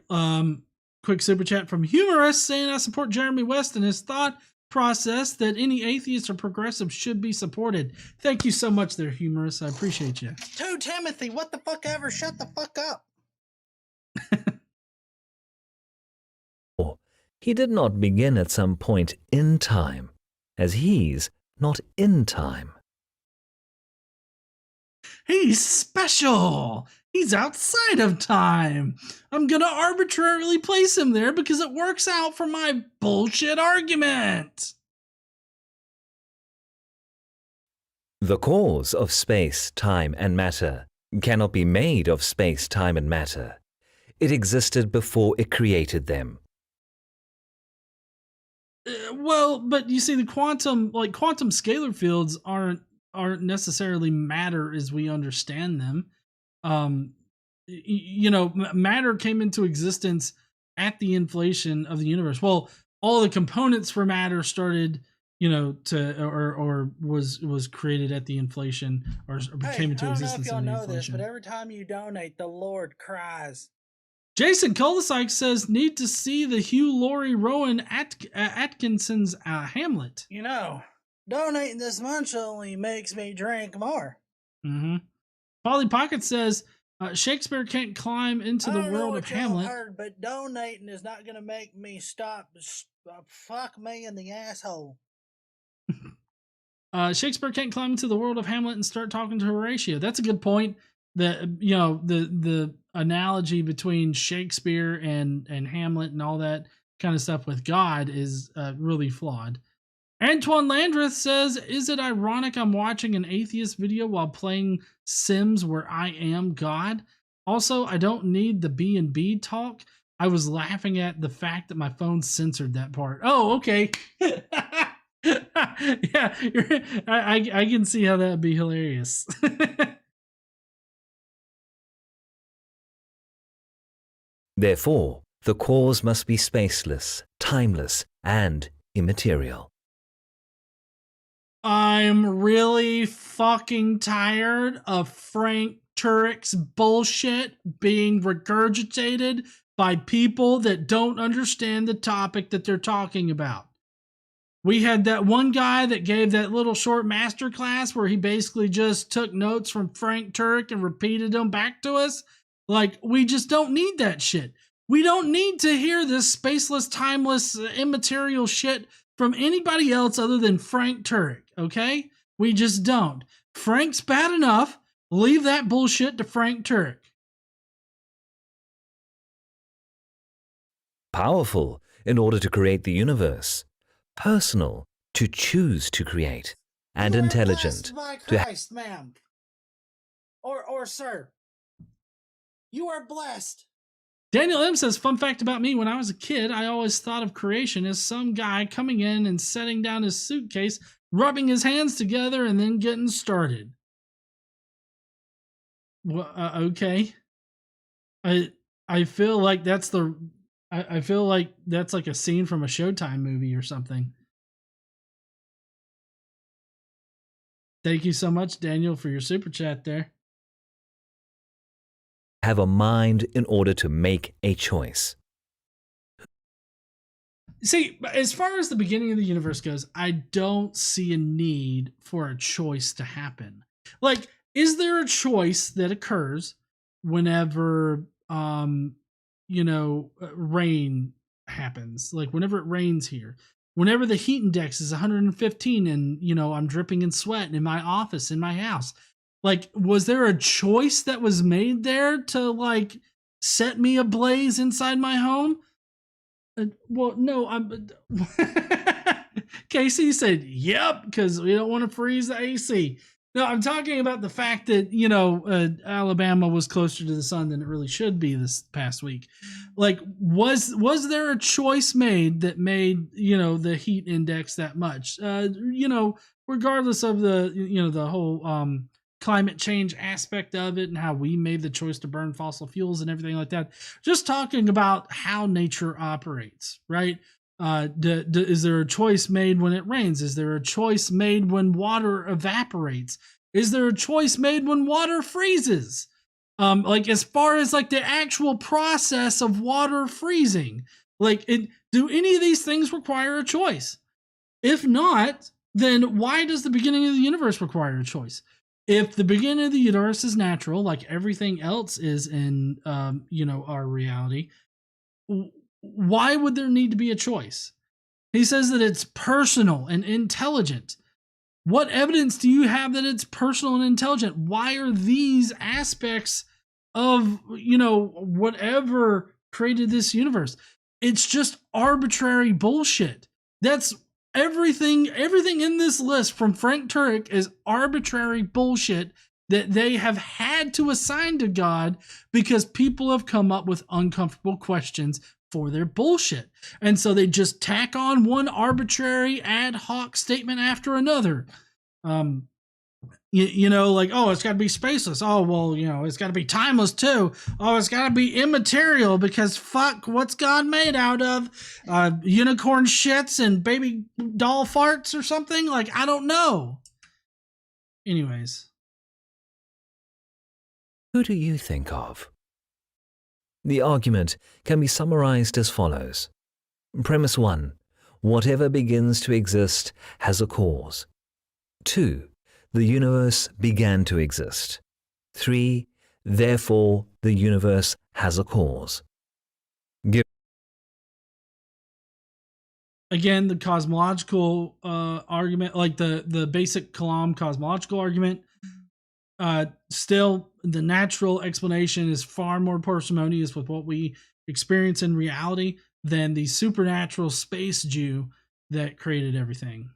quick super chat from Humorous saying, I support Jeremy West and his thought process that any atheist or progressive should be supported. Thank you so much there, Humorous. I appreciate you. To Timothy, what the fuck ever? Shut the fuck up. he did not begin at some point in time, as he's not in time. He's special. He's outside of time. I'm going to arbitrarily place him there because it works out for my bullshit argument. The cause of space, time, and matter cannot be made of space, time, and matter. It existed before it created them. Well, but you see, the quantum scalar fields aren't necessarily matter as we understand them. Matter came into existence at the inflation of the universe. Well, all the components for matter started, was created at the inflation, or came into existence. I don't know if y'all know this, but every time you donate, the Lord cries. Jason Kolosik says, need to see the Hugh Laurie Rowan Atkinson's Hamlet. Donating this much only makes me drink more. Mm-hmm. Polly Pocket says, Shakespeare can't climb into the world of Hamlet. Heard, but donating is not going to make me stop. Fuck me in the asshole. Shakespeare can't climb into the world of Hamlet and start talking to Horatio. That's a good point. The analogy between Shakespeare and Hamlet and all that kind of stuff with God is really flawed. Antoine Landreth says, is it ironic I'm watching an atheist video while playing Sims where I am God? Also, I don't need the B&B talk. I was laughing at the fact that my phone censored that part. Oh, okay. Yeah, I can see how that would be hilarious. Therefore, the cause must be spaceless, timeless, and immaterial. I I'm really fucking tired of Frank Turek's bullshit being regurgitated by people that don't understand the topic that they're talking about. We had that one guy that gave that little short masterclass where he basically just took notes from Frank Turek and repeated them back to us. Like, we just don't need that shit. We don't need to hear this spaceless, timeless, immaterial shit from anybody else other than Frank Turek, okay? We just don't. Frank's bad enough. Leave that bullshit to Frank Turek. Powerful in order to create the universe. Personal to choose to create. And You are intelligent blessed by to Christ, ma'am. Or sir. You are blessed. Daniel M says, fun fact about me, when I was a kid, I always thought of creation as some guy coming in and setting down his suitcase, rubbing his hands together, and then getting started. Well, okay. I feel like that's I feel like that's like a scene from a Showtime movie or something. Thank you so much, Daniel, for your super chat there. have a mind in order to make a choice. See, as far as the beginning of the universe goes, I don't see a need for a choice to happen. Like, is there a choice that occurs whenever, rain happens? Like, whenever it rains here, whenever the heat index is 115 and, I'm dripping in sweat in my office, in my house. Like, was there a choice that was made there to, like, set me ablaze inside my home? Well, no, Casey said, yep, because we don't want to freeze the AC. No, I'm talking about the fact that, Alabama was closer to the sun than it really should be this past week. Like, was there a choice made that made, the heat index that much? Regardless of the whole climate change aspect of it and how we made the choice to burn fossil fuels and everything like that. Just talking about how nature operates, right? Is there a choice made when it rains? Is there a choice made when water evaporates? Is there a choice made when water freezes? As far as like the actual process of water freezing, do any of these things require a choice? If not, then why does the beginning of the universe require a choice? If the beginning of the universe is natural, like everything else is in, our reality, why would there need to be a choice? He says that it's personal and intelligent. What evidence do you have that it's personal and intelligent? Why are these aspects of, whatever created this universe? It's just arbitrary bullshit. That's everything in this list from Frank Turek is arbitrary bullshit that they have had to assign to God because people have come up with uncomfortable questions for their bullshit. And so they just tack on one arbitrary ad hoc statement after another. It's got to be spaceless. Oh, well, it's got to be timeless too. Oh, it's got to be immaterial because fuck, what's God made out of? Unicorn shits and baby doll farts or something? Like, I don't know. Anyways. Who do you think of? The argument can be summarized as follows. Premise 1. Whatever begins to exist has a cause. 2. The universe began to exist. 3. Therefore, the universe has a cause. Again, the cosmological argument, like the basic Kalam cosmological argument, still the natural explanation is far more parsimonious with what we experience in reality than the supernatural space Jew that created everything.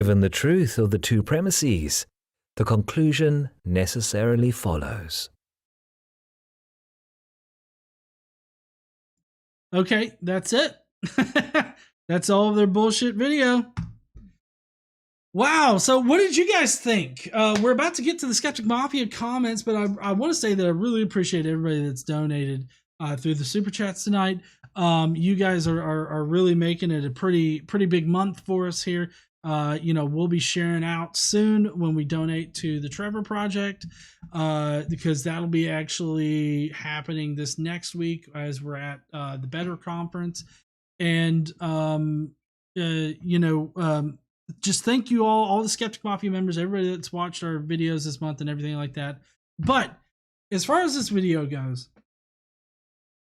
Given the truth of the two premises, the conclusion necessarily follows. Okay, that's it. That's all of their bullshit video. Wow, so what did you guys think? We're about to get to the Skeptic Mafia comments, but I want to say that I really appreciate everybody that's donated through the Super Chats tonight. You guys are really making it a pretty big month for us here. we'll be sharing out soon when we donate to the Trevor Project, because that'll be actually happening this next week as we're at the Better Conference. And just thank you all the Skeptic Mafia members, everybody that's watched our videos this month and everything like that. But as far as this video goes,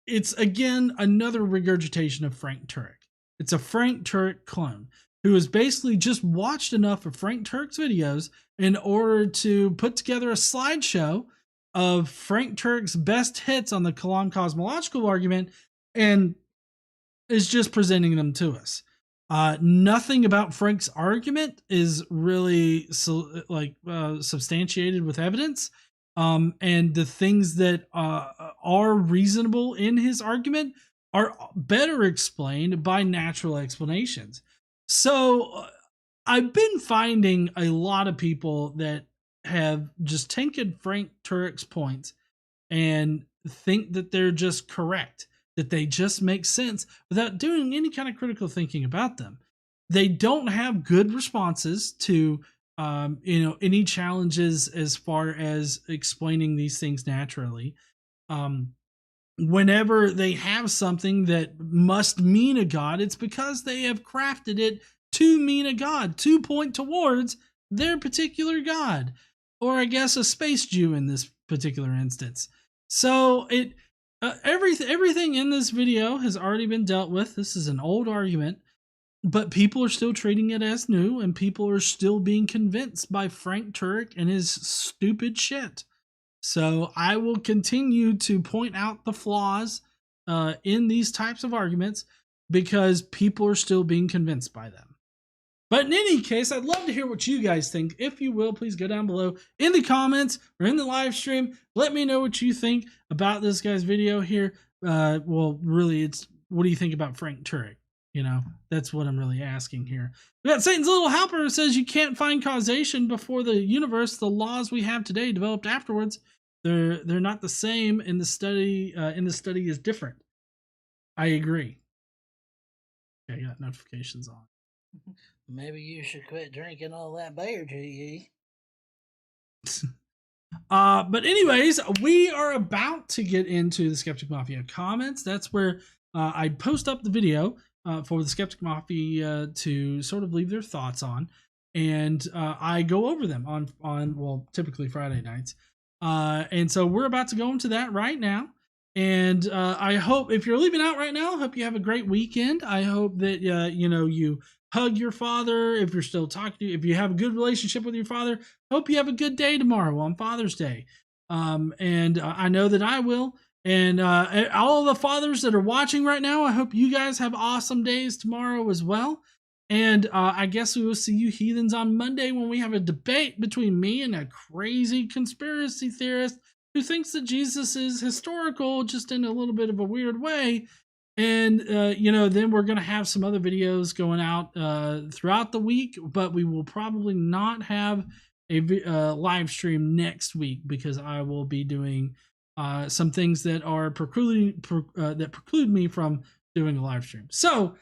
it's again another regurgitation of Frank Turek. It's a Frank Turek clone who has basically just watched enough of Frank Turek's videos in order to put together a slideshow of Frank Turek's best hits on the Kalam cosmological argument and is just presenting them to us. Nothing about Frank's argument is really substantiated with evidence. And the things that are reasonable in his argument are better explained by natural explanations. So I've been finding a lot of people that have just taken Frank Turek's points and think that they're just correct, that they just make sense without doing any kind of critical thinking about them. They don't have good responses to any challenges as far as explaining these things naturally. Whenever they have something that must mean a god, it's because they have crafted it to mean a god, to point towards their particular god, or I guess a space Jew in this particular instance. So everything in this video has already been dealt with. This is an old argument, but people are still treating it as new, and people are still being convinced by Frank Turek and his stupid shit. So I will continue to point out the flaws in these types of arguments because people are still being convinced by them. But in any case, I'd love to hear what you guys think. If you will, please go down below in the comments or in the live stream. Let me know what you think about this guy's video here. Well, really, it's what do you think about Frank Turek? That's what I'm really asking here. We got Satan's Little Helper who says you can't find causation before the universe. The laws we have today developed afterwards. They're not the same, and the study is different. I agree. Okay, I got notifications on. Maybe you should quit drinking all that beer, GE. But anyways, we are about to get into the Skeptic Mafia comments. That's where I post up the video for the Skeptic Mafia to sort of leave their thoughts on, and I go over them on typically Friday nights. And so we're about to go into that right now. And I hope if you're leaving out right now, I hope you have a great weekend. I hope that you hug your father if you're still talking to you. If you have a good relationship with your father, hope you have a good day tomorrow on Father's Day. And I know that I will. And all the fathers that are watching right now, I hope you guys have awesome days tomorrow as well. And I guess we will see you heathens on Monday when we have a debate between me and a crazy conspiracy theorist who thinks that Jesus is historical, just in a little bit of a weird way. And, then we're going to have some other videos going out throughout the week, but we will probably not have a live stream next week because I will be doing some things that are preclude me from doing a live stream. So,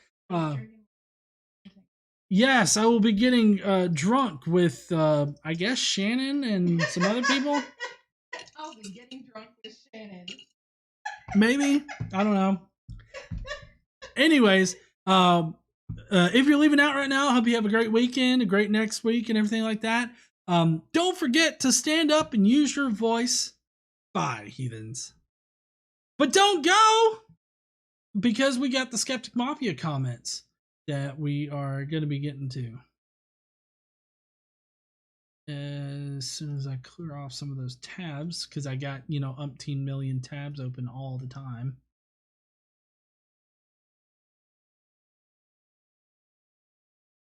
yes, I will be getting drunk with, I guess, Shannon and some other people. I'll be getting drunk with Shannon. Maybe. I don't know. Anyways, if you're leaving out right now, I hope you have a great weekend, a great next week, and everything like that. Don't forget to stand up and use your voice. Bye, heathens. But don't go! Because we got the Skeptic Mafia comments that we are going to be getting to. As soon as I clear off some of those tabs, because I got, umpteen million tabs open all the time.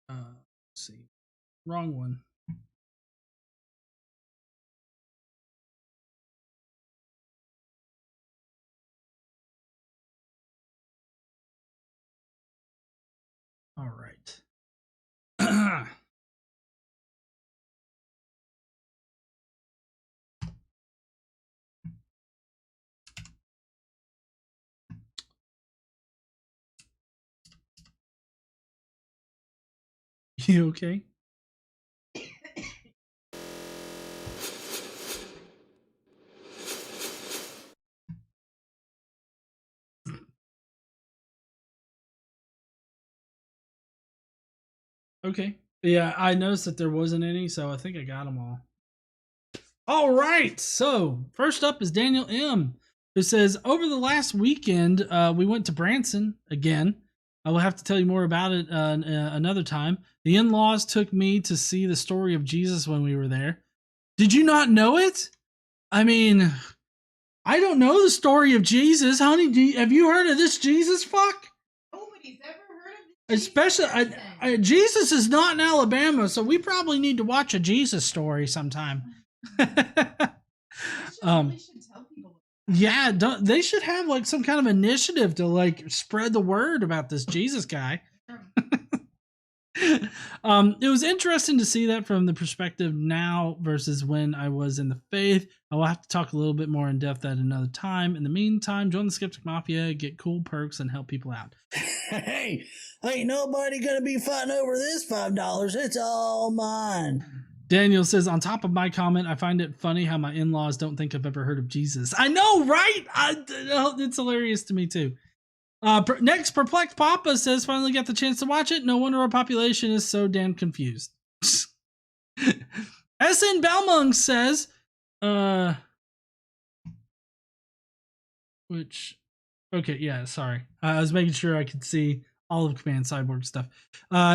Let's see. Wrong one. All right. You okay? Okay. Yeah, I noticed that there wasn't any, so I think I got them all. All right. So first up is Daniel M, who says, over the last weekend, we went to Branson again. I will have to tell you more about it another time. The in-laws took me to see the story of Jesus when we were there. Did you not know it? I mean, I don't know the story of Jesus. Honey, have you heard of this Jesus fuck? Nobody's ever heard of this. Especially, Jesus is not in Alabama, so we probably need to watch a Jesus story sometime. We should tell people. Yeah, they should have like some kind of initiative to like spread the word about this Jesus guy. It was interesting to see that from the perspective now versus when I was in the faith. I will have to talk a little bit more in depth at another time. In the meantime, join the Skeptic Mafia, get cool perks, and help people out. Hey, ain't nobody gonna be fighting over this $5. It's all mine. Daniel says, on top of my comment, I find it funny how my in-laws don't think I've ever heard of Jesus. I know, right? It's hilarious to me, too. Next, Perplexed Papa says, finally got the chance to watch it. No wonder our population is so damn confused. SN Balmung says, okay, yeah, sorry. I was making sure I could see all of Command Cyborg stuff.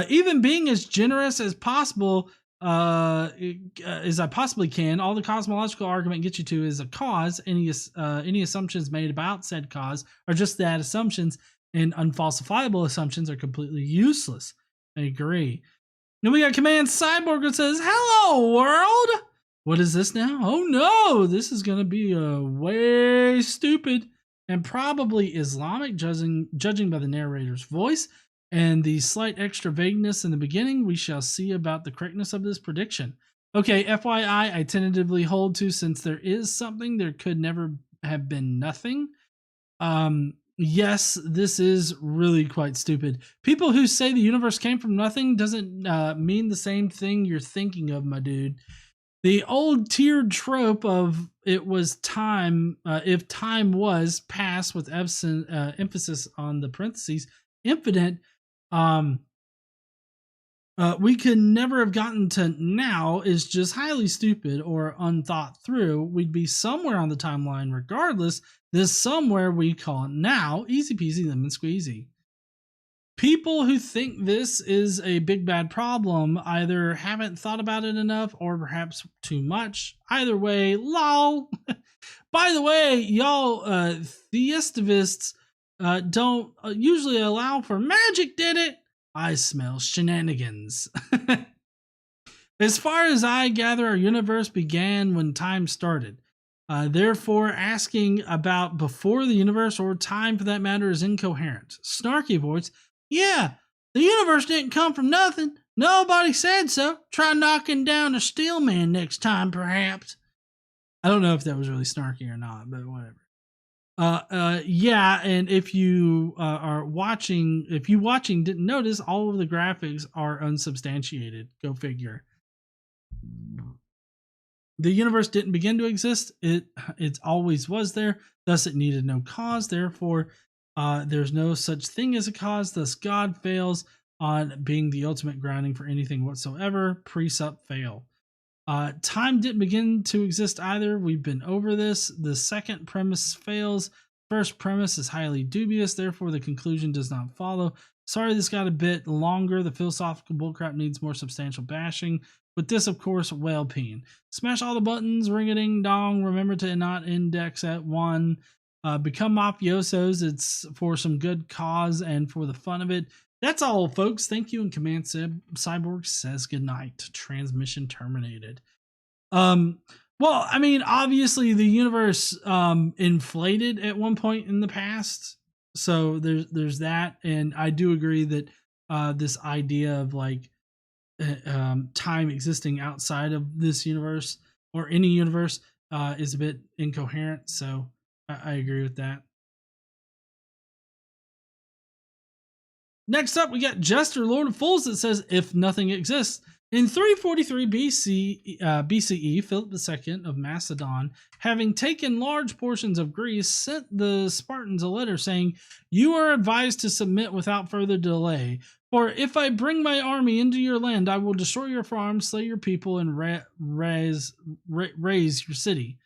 Even being as generous as possible, as I possibly can, all the cosmological argument gets you to is a cause. Any assumptions made about said cause are just that, assumptions, and unfalsifiable assumptions are completely useless. I agree. Then we got Command Cyborg that says, hello world! What is this now? Oh no, this is gonna be way stupid and probably Islamic, judging by the narrator's voice and the slight extra vagueness in the beginning. We shall see about the correctness of this prediction. Okay, FYI, I tentatively hold to, since there is something, there could never have been nothing. Yes, this is really quite stupid. People who say the universe came from nothing doesn't mean the same thing you're thinking of, my dude. The old tiered trope of it was time, if time was past with emphasis on the parentheses, infinite, we could never have gotten to now is just highly stupid or unthought through. We'd be somewhere on the timeline regardless. This somewhere we call it now. Easy peasy lemon squeezy. People who think this is a big bad problem either haven't thought about it enough or perhaps too much. Either way, lol. By the way, y'all theistivists don't usually allow for magic, did it? I smell shenanigans. As far as I gather, our universe began when time started. Therefore, asking about before the universe or time for that matter is incoherent. Snarky voice. Yeah, the universe didn't come from nothing. Nobody said so. Try knocking down a steel man next time, perhaps. I don't know if that was really snarky or not, but whatever. Yeah, and if you didn't notice, all of the graphics are unsubstantiated. Go figure. The universe didn't begin to exist. It always was there. Thus, it needed no cause. Therefore, there's no such thing as a cause. Thus, God fails on being the ultimate grounding for anything whatsoever. Precept fail. Time didn't begin to exist either. We've been over this. The second premise fails. First premise is highly dubious. Therefore, the conclusion does not follow. Sorry, this got a bit longer. The philosophical bullcrap needs more substantial bashing. With this, of course, whale peeing. Smash all the buttons, ring-a-ding dong. Remember to not index at 1. Become mafiosos. It's for some good cause and for the fun of it. That's all, folks. Thank you. And Command Cyborg says goodnight. Transmission terminated. Well, I mean, obviously the universe inflated at one point in the past. So there's that. And I do agree that this idea of like time existing outside of this universe or any universe is a bit incoherent. So I agree with that. Next up, we got Jester, Lord of Fools, that says, if nothing exists. In 343 BCE, Philip II of Macedon, having taken large portions of Greece, sent the Spartans a letter saying, you are advised to submit without further delay. For if I bring my army into your land, I will destroy your farms, slay your people, and raise your city.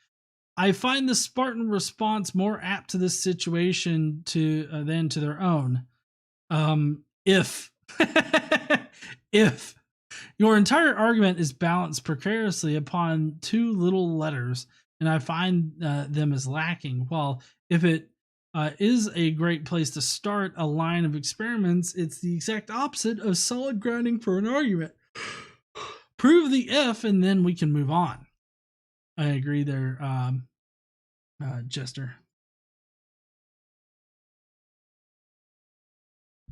I find the Spartan response more apt to this situation than to their own. If your entire argument is balanced precariously upon two little letters, and I find them as lacking, while if it is a great place to start a line of experiments, it's the exact opposite of solid grounding for an argument. Prove the if, and then we can move on. I agree there, Jester.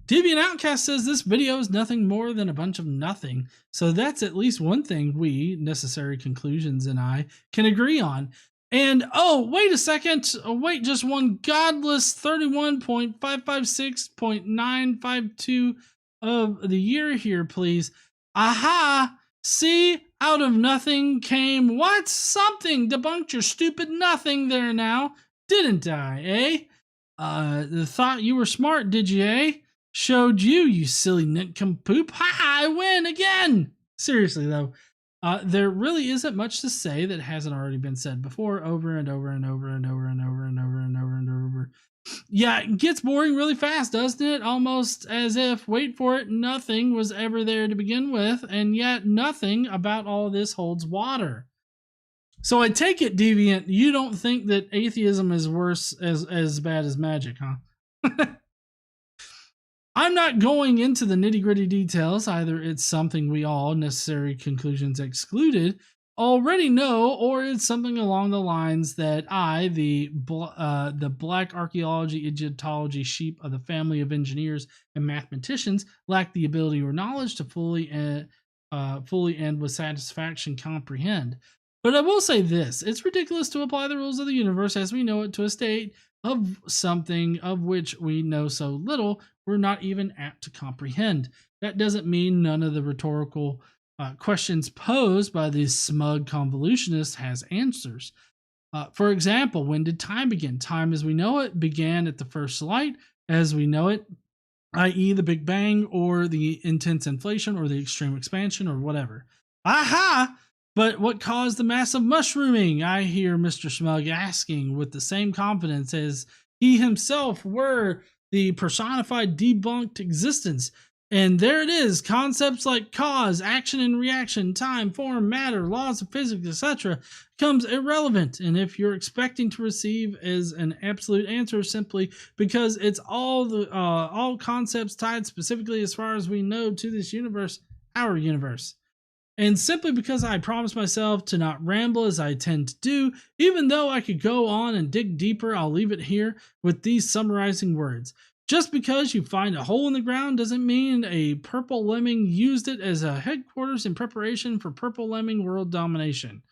Deviant Outcast says this video is nothing more than a bunch of nothing. So that's at least one thing we, Necessary Conclusions, and I can agree on. And oh, wait a second. Wait just one. Godless 31.556.952 of the year here, please. Aha! See, out of nothing came what? Something. Debunked your stupid nothing there now. Didn't I, eh? Thought you were smart, did you, eh? Showed you silly nincompoop. Ha! I win again! Seriously, though, there really isn't much to say that hasn't already been said before, over and over and over and over and over and over and over and over. Yeah, it gets boring really fast, doesn't it? Almost as if, wait for it, nothing was ever there to begin with, and yet nothing about all this holds water. So I take it, Deviant, you don't think that atheism is worse as bad as magic, huh? I'm not going into the nitty-gritty details. Either it's something we all, Necessary Conclusions excluded, already know, or it's something along the lines that I, the black archaeology, Egyptology sheep of the family of engineers and mathematicians, lack the ability or knowledge to fully and with satisfaction comprehend. But I will say this, it's ridiculous to apply the rules of the universe as we know it to a state of something of which we know so little we're not even apt to comprehend. That doesn't mean none of the rhetorical questions posed by these smug convolutionists has answers. For example, when did time begin? Time as we know it began at the first light as we know it, i.e. the Big Bang or the intense inflation or the extreme expansion or whatever. Aha! But what caused the massive mushrooming? I hear Mr. Smug asking with the same confidence as he himself were the personified debunked existence. And there it is, concepts like cause, action and reaction, time, form, matter, laws of physics, etc. becomes irrelevant. And if you're expecting to receive as an absolute answer simply because it's all concepts tied specifically as far as we know to this universe, our universe. And simply because I promised myself to not ramble as I tend to do, even though I could go on and dig deeper, I'll leave it here with these summarizing words. Just because you find a hole in the ground doesn't mean a purple lemming used it as a headquarters in preparation for purple lemming world domination.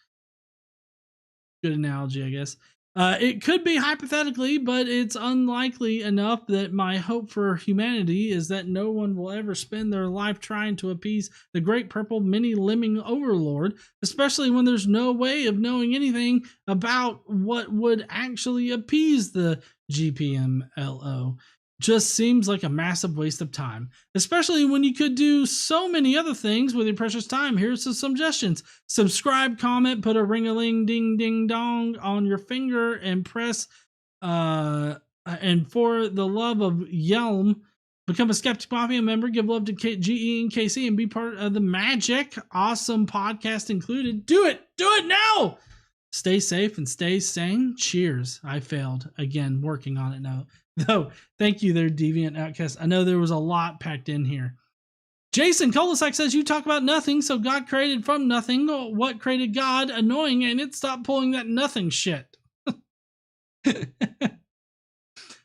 Good analogy, I guess. It could be hypothetically, but it's unlikely enough that my hope for humanity is that no one will ever spend their life trying to appease the great purple mini-lemming overlord, especially when there's no way of knowing anything about what would actually appease the GPMLO. Just seems like a massive waste of time, especially when you could do so many other things with your precious time. Here's some suggestions. Subscribe, comment, put a ring-a-ling ding ding dong on your finger and press and for the love of Yelm, become a Skeptic Mafia member, give love to GE and KC and be part of the magic. Awesome podcast included. Do it now. Stay safe and stay sane. Cheers. I failed again working on it now. Though, thank you there, Deviant Outcast. I know there was a lot packed in here. Jason Kolosak says, you talk about nothing, so God created from nothing. What created God? Annoying, and it stop pulling that nothing shit. Then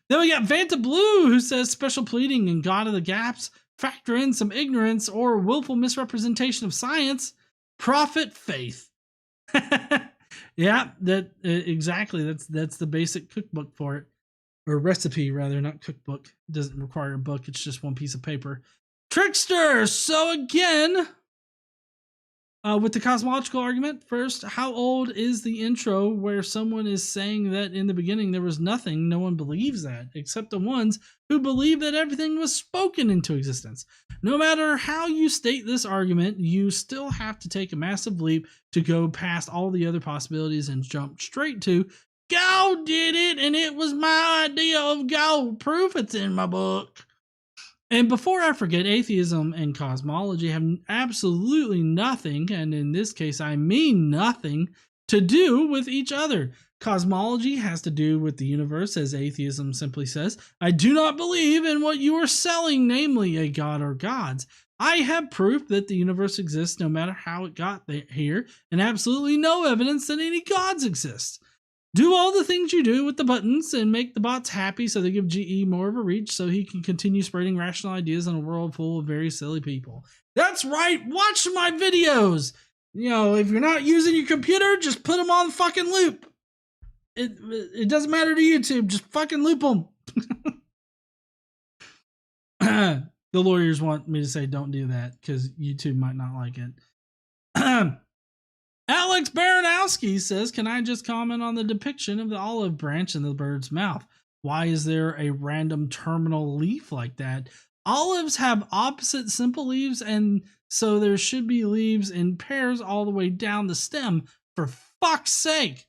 we got Vanta Blue, who says, special pleading and God of the gaps. Factor in some ignorance or willful misrepresentation of science. Prophet faith. Yeah, that exactly. That's the basic cookbook for it. or recipe rather, not cookbook. It doesn't require a book. It's just one piece of paper. Trickster. So again, with the cosmological argument, first, how old is the intro where someone is saying that in the beginning there was nothing? No one believes that, except the ones who believe that everything was spoken into existence. No matter how you state this argument, you still have to take a massive leap to go past all the other possibilities and jump straight to, God did it, and it was my idea of God. Proof it's in my book. And before I forget, atheism and cosmology have absolutely nothing, and in this case I mean nothing, to do with each other. Cosmology has to do with the universe, as atheism simply says, I do not believe in what you are selling, namely a god or gods. I have proof that the universe exists no matter how it got here, and absolutely no evidence that any gods exist. Do all the things you do with the buttons and make the bots happy so they give GE more of a reach so he can continue spreading rational ideas in a world full of very silly people. That's right, watch my videos! You know, if you're not using your computer, just put them on fucking loop. It doesn't matter to YouTube, just fucking loop them. The lawyers want me to say don't do that because YouTube might not like it. Alex Baranowski says, can I just comment on the depiction of the olive branch in the bird's mouth? Why is there a random terminal leaf like that? Olives have opposite simple leaves, and so there should be leaves in pairs all the way down the stem. For fuck's sake!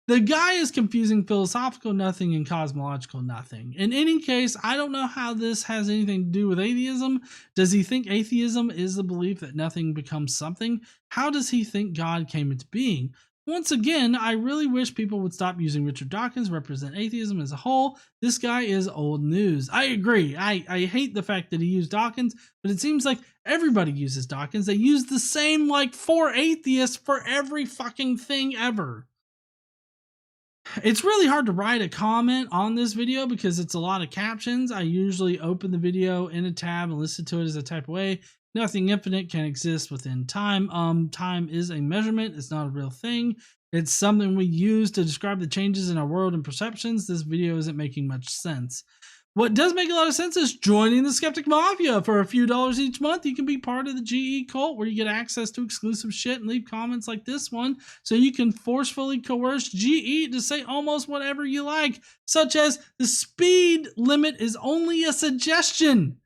The guy is confusing philosophical nothing and cosmological nothing. In any case, I don't know how this has anything to do with atheism. Does he think atheism is the belief that nothing becomes something? How does he think God came into being? Once again, I really wish people would stop using Richard Dawkins to represent atheism as a whole. This guy is old news. I agree. I hate the fact that he used Dawkins, but it seems like everybody uses Dawkins. They use the same like 4 atheists for every fucking thing ever. It's really hard to write a comment on this video because it's a lot of captions. I usually open the video in a tab and listen to it as I type away. Nothing infinite can exist within time. Time is a measurement. It's not a real thing. It's something we use to describe the changes in our world and perceptions. This video isn't making much sense. What does make a lot of sense is joining the Skeptic Mafia. For a few dollars each month, you can be part of the GE cult where you get access to exclusive shit and leave comments like this one so you can forcefully coerce GE to say almost whatever you like, such as the speed limit is only a suggestion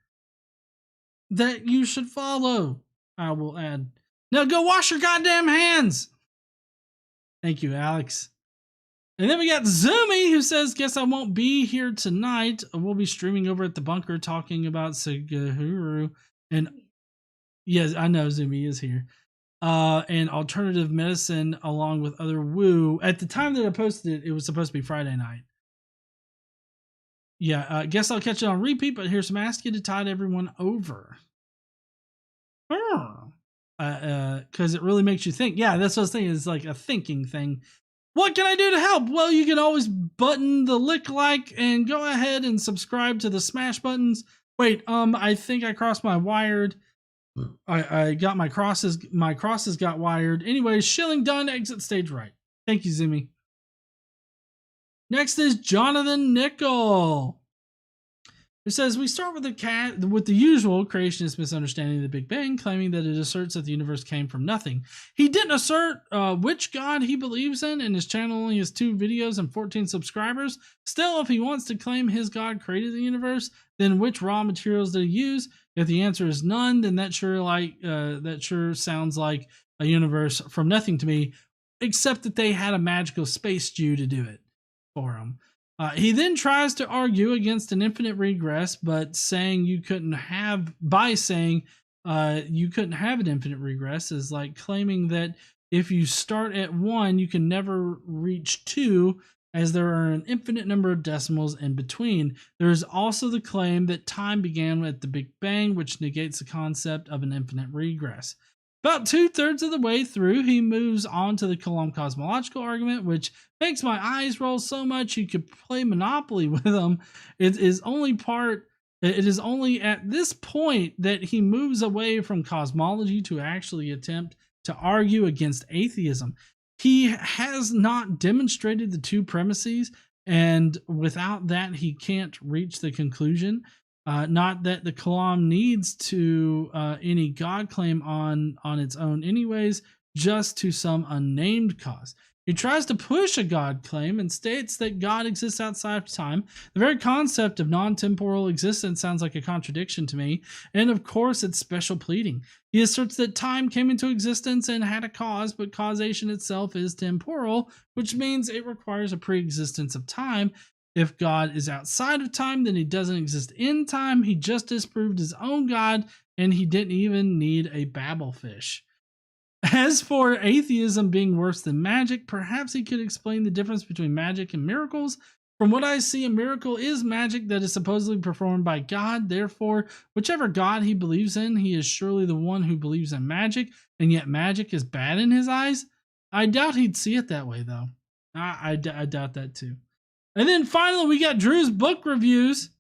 that you should follow. I will add. Now go wash your goddamn hands. Thank you, Alex. And then we got Zoomy, who says, guess I won't be here tonight. We'll be streaming over at the bunker talking about Sagahuru. And yes, I know Zoomy is here. And alternative medicine along with other woo. At the time that I posted it, it was supposed to be Friday night. Yeah, guess I'll catch it on repeat, but here's some Ask You to tide everyone over. Because it really makes you think. Yeah, that's what I was thinking. It's like a thinking thing. What can I do to help? Well, you can always button the like and go ahead and subscribe to the smash buttons. Wait, I think I crossed my wired. I got my crosses. My crosses got wired. Anyways, shilling done. Exit stage right. Thank you, Zoomy. Next is Jonathan Nickel. It says, we start with the usual creationist misunderstanding of the Big Bang, claiming that it asserts that the universe came from nothing. He didn't assert which God he believes in, and his channel only has 2 videos and 14 subscribers. Still, if he wants to claim his God created the universe, then which raw materials did he use? If the answer is none, then that sure sounds like a universe from nothing to me, except that they had a magical space Jew to do it for him. He then tries to argue against an infinite regress, but saying you couldn't have an infinite regress is like claiming that if you start at 1, you can never reach 2, as there are an infinite number of decimals in between. There is also the claim that time began at the Big Bang, which negates the concept of an infinite regress. About 2/3 of the way through, he moves on to the Coulomb cosmological argument, which makes my eyes roll so much you could play Monopoly with him. It is only at this point that he moves away from cosmology to actually attempt to argue against atheism. He has not demonstrated the 2 premises and without that, he can't reach the conclusion. Not that the Kalam needs to any God claim on its own anyways, just to some unnamed cause. He tries to push a God claim and states that God exists outside of time. The very concept of non-temporal existence sounds like a contradiction to me, and of course it's special pleading. He asserts that time came into existence and had a cause, but causation itself is temporal, which means it requires a pre-existence of time. If God is outside of time, then he doesn't exist in time. He just disproved his own God, and he didn't even need a Babelfish. As for atheism being worse than magic, perhaps he could explain the difference between magic and miracles. From what I see, a miracle is magic that is supposedly performed by God. Therefore, whichever God he believes in, he is surely the one who believes in magic, and yet magic is bad in his eyes? I doubt he'd see it that way, though. I doubt that, too. And then finally, we got Drew's book reviews,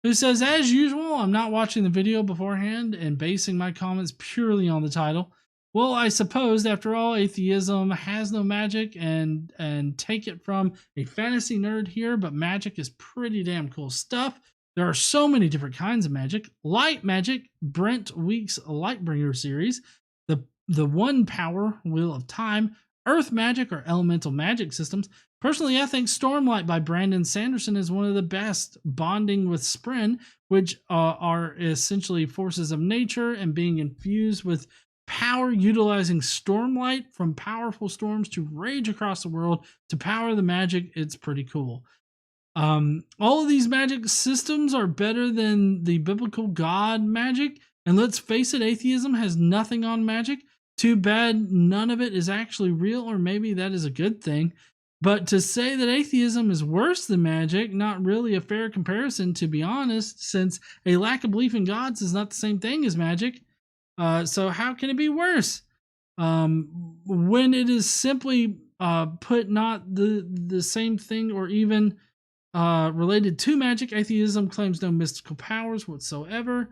who says, as usual, I'm not watching the video beforehand and basing my comments purely on the title. Well, I suppose, after all, atheism has no magic, and take it from a fantasy nerd here, but magic is pretty damn cool stuff. There are so many different kinds of magic. Light magic, Brent Week's Lightbringer series, the One Power, Wheel of Time, Earth magic or elemental magic systems. Personally, I think Stormlight by Brandon Sanderson is one of the best, bonding with Spren, which are essentially forces of nature and being infused with power, utilizing Stormlight from powerful storms to rage across the world to power the magic. It's pretty cool. All of these magic systems are better than the biblical God magic, and let's face it, atheism has nothing on magic. Too bad none of it is actually real, or maybe that is a good thing. But to say that atheism is worse than magic, not really a fair comparison, to be honest, since a lack of belief in gods is not the same thing as magic. So how can it be worse? When it is simply put not the same thing or even related to magic. Atheism claims no mystical powers whatsoever.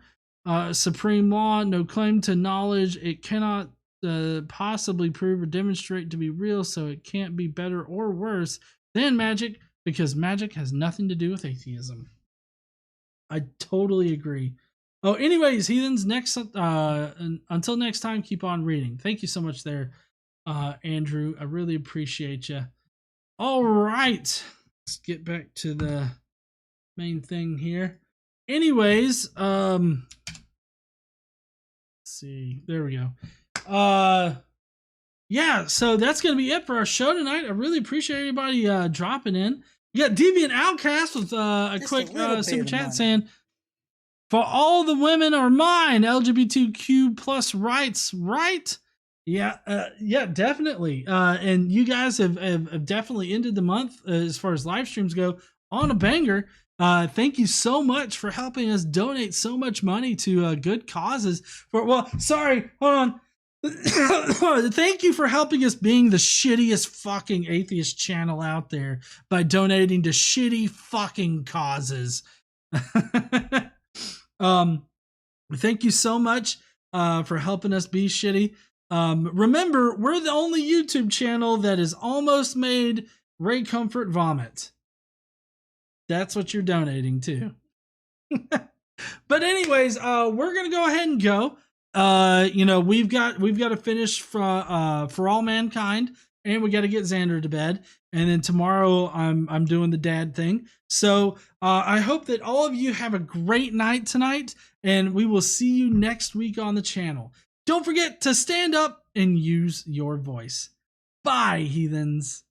Supreme law, no claim to knowledge. It cannot possibly prove or demonstrate to be real, so it can't be better or worse than magic, because magic has nothing to do with atheism. I totally agree. Oh, anyways, heathens, until next time, keep on reading. Thank you so much there, Andrew. I really appreciate you. All right, let's get back to the main thing here. Anyways, let's see. There we go. Yeah, so that's gonna be it for our show tonight. I really appreciate everybody dropping in. You got Deviant Outcast with a Just quick a little super bit of chat money. saying, "For all the women are mine, LGBTQ plus rights, right?" Yeah, yeah, definitely. And you guys have definitely ended the month as far as live streams go on a banger. Thank you so much for helping us donate so much money to good causes. Sorry, hold on. Thank you for helping us being the shittiest fucking atheist channel out there by donating to shitty fucking causes. Thank you so much for helping us be shitty. Remember, we're the only YouTube channel that has almost made Ray Comfort vomit. That's what you're donating to. But anyways, we're gonna go ahead and go. We've got to finish for All Mankind, and we got to get Xander to bed, and then tomorrow I'm doing the dad thing. So I hope that all of you have a great night tonight, and we will see you next week on the channel. Don't forget to stand up and use your voice. Bye, heathens.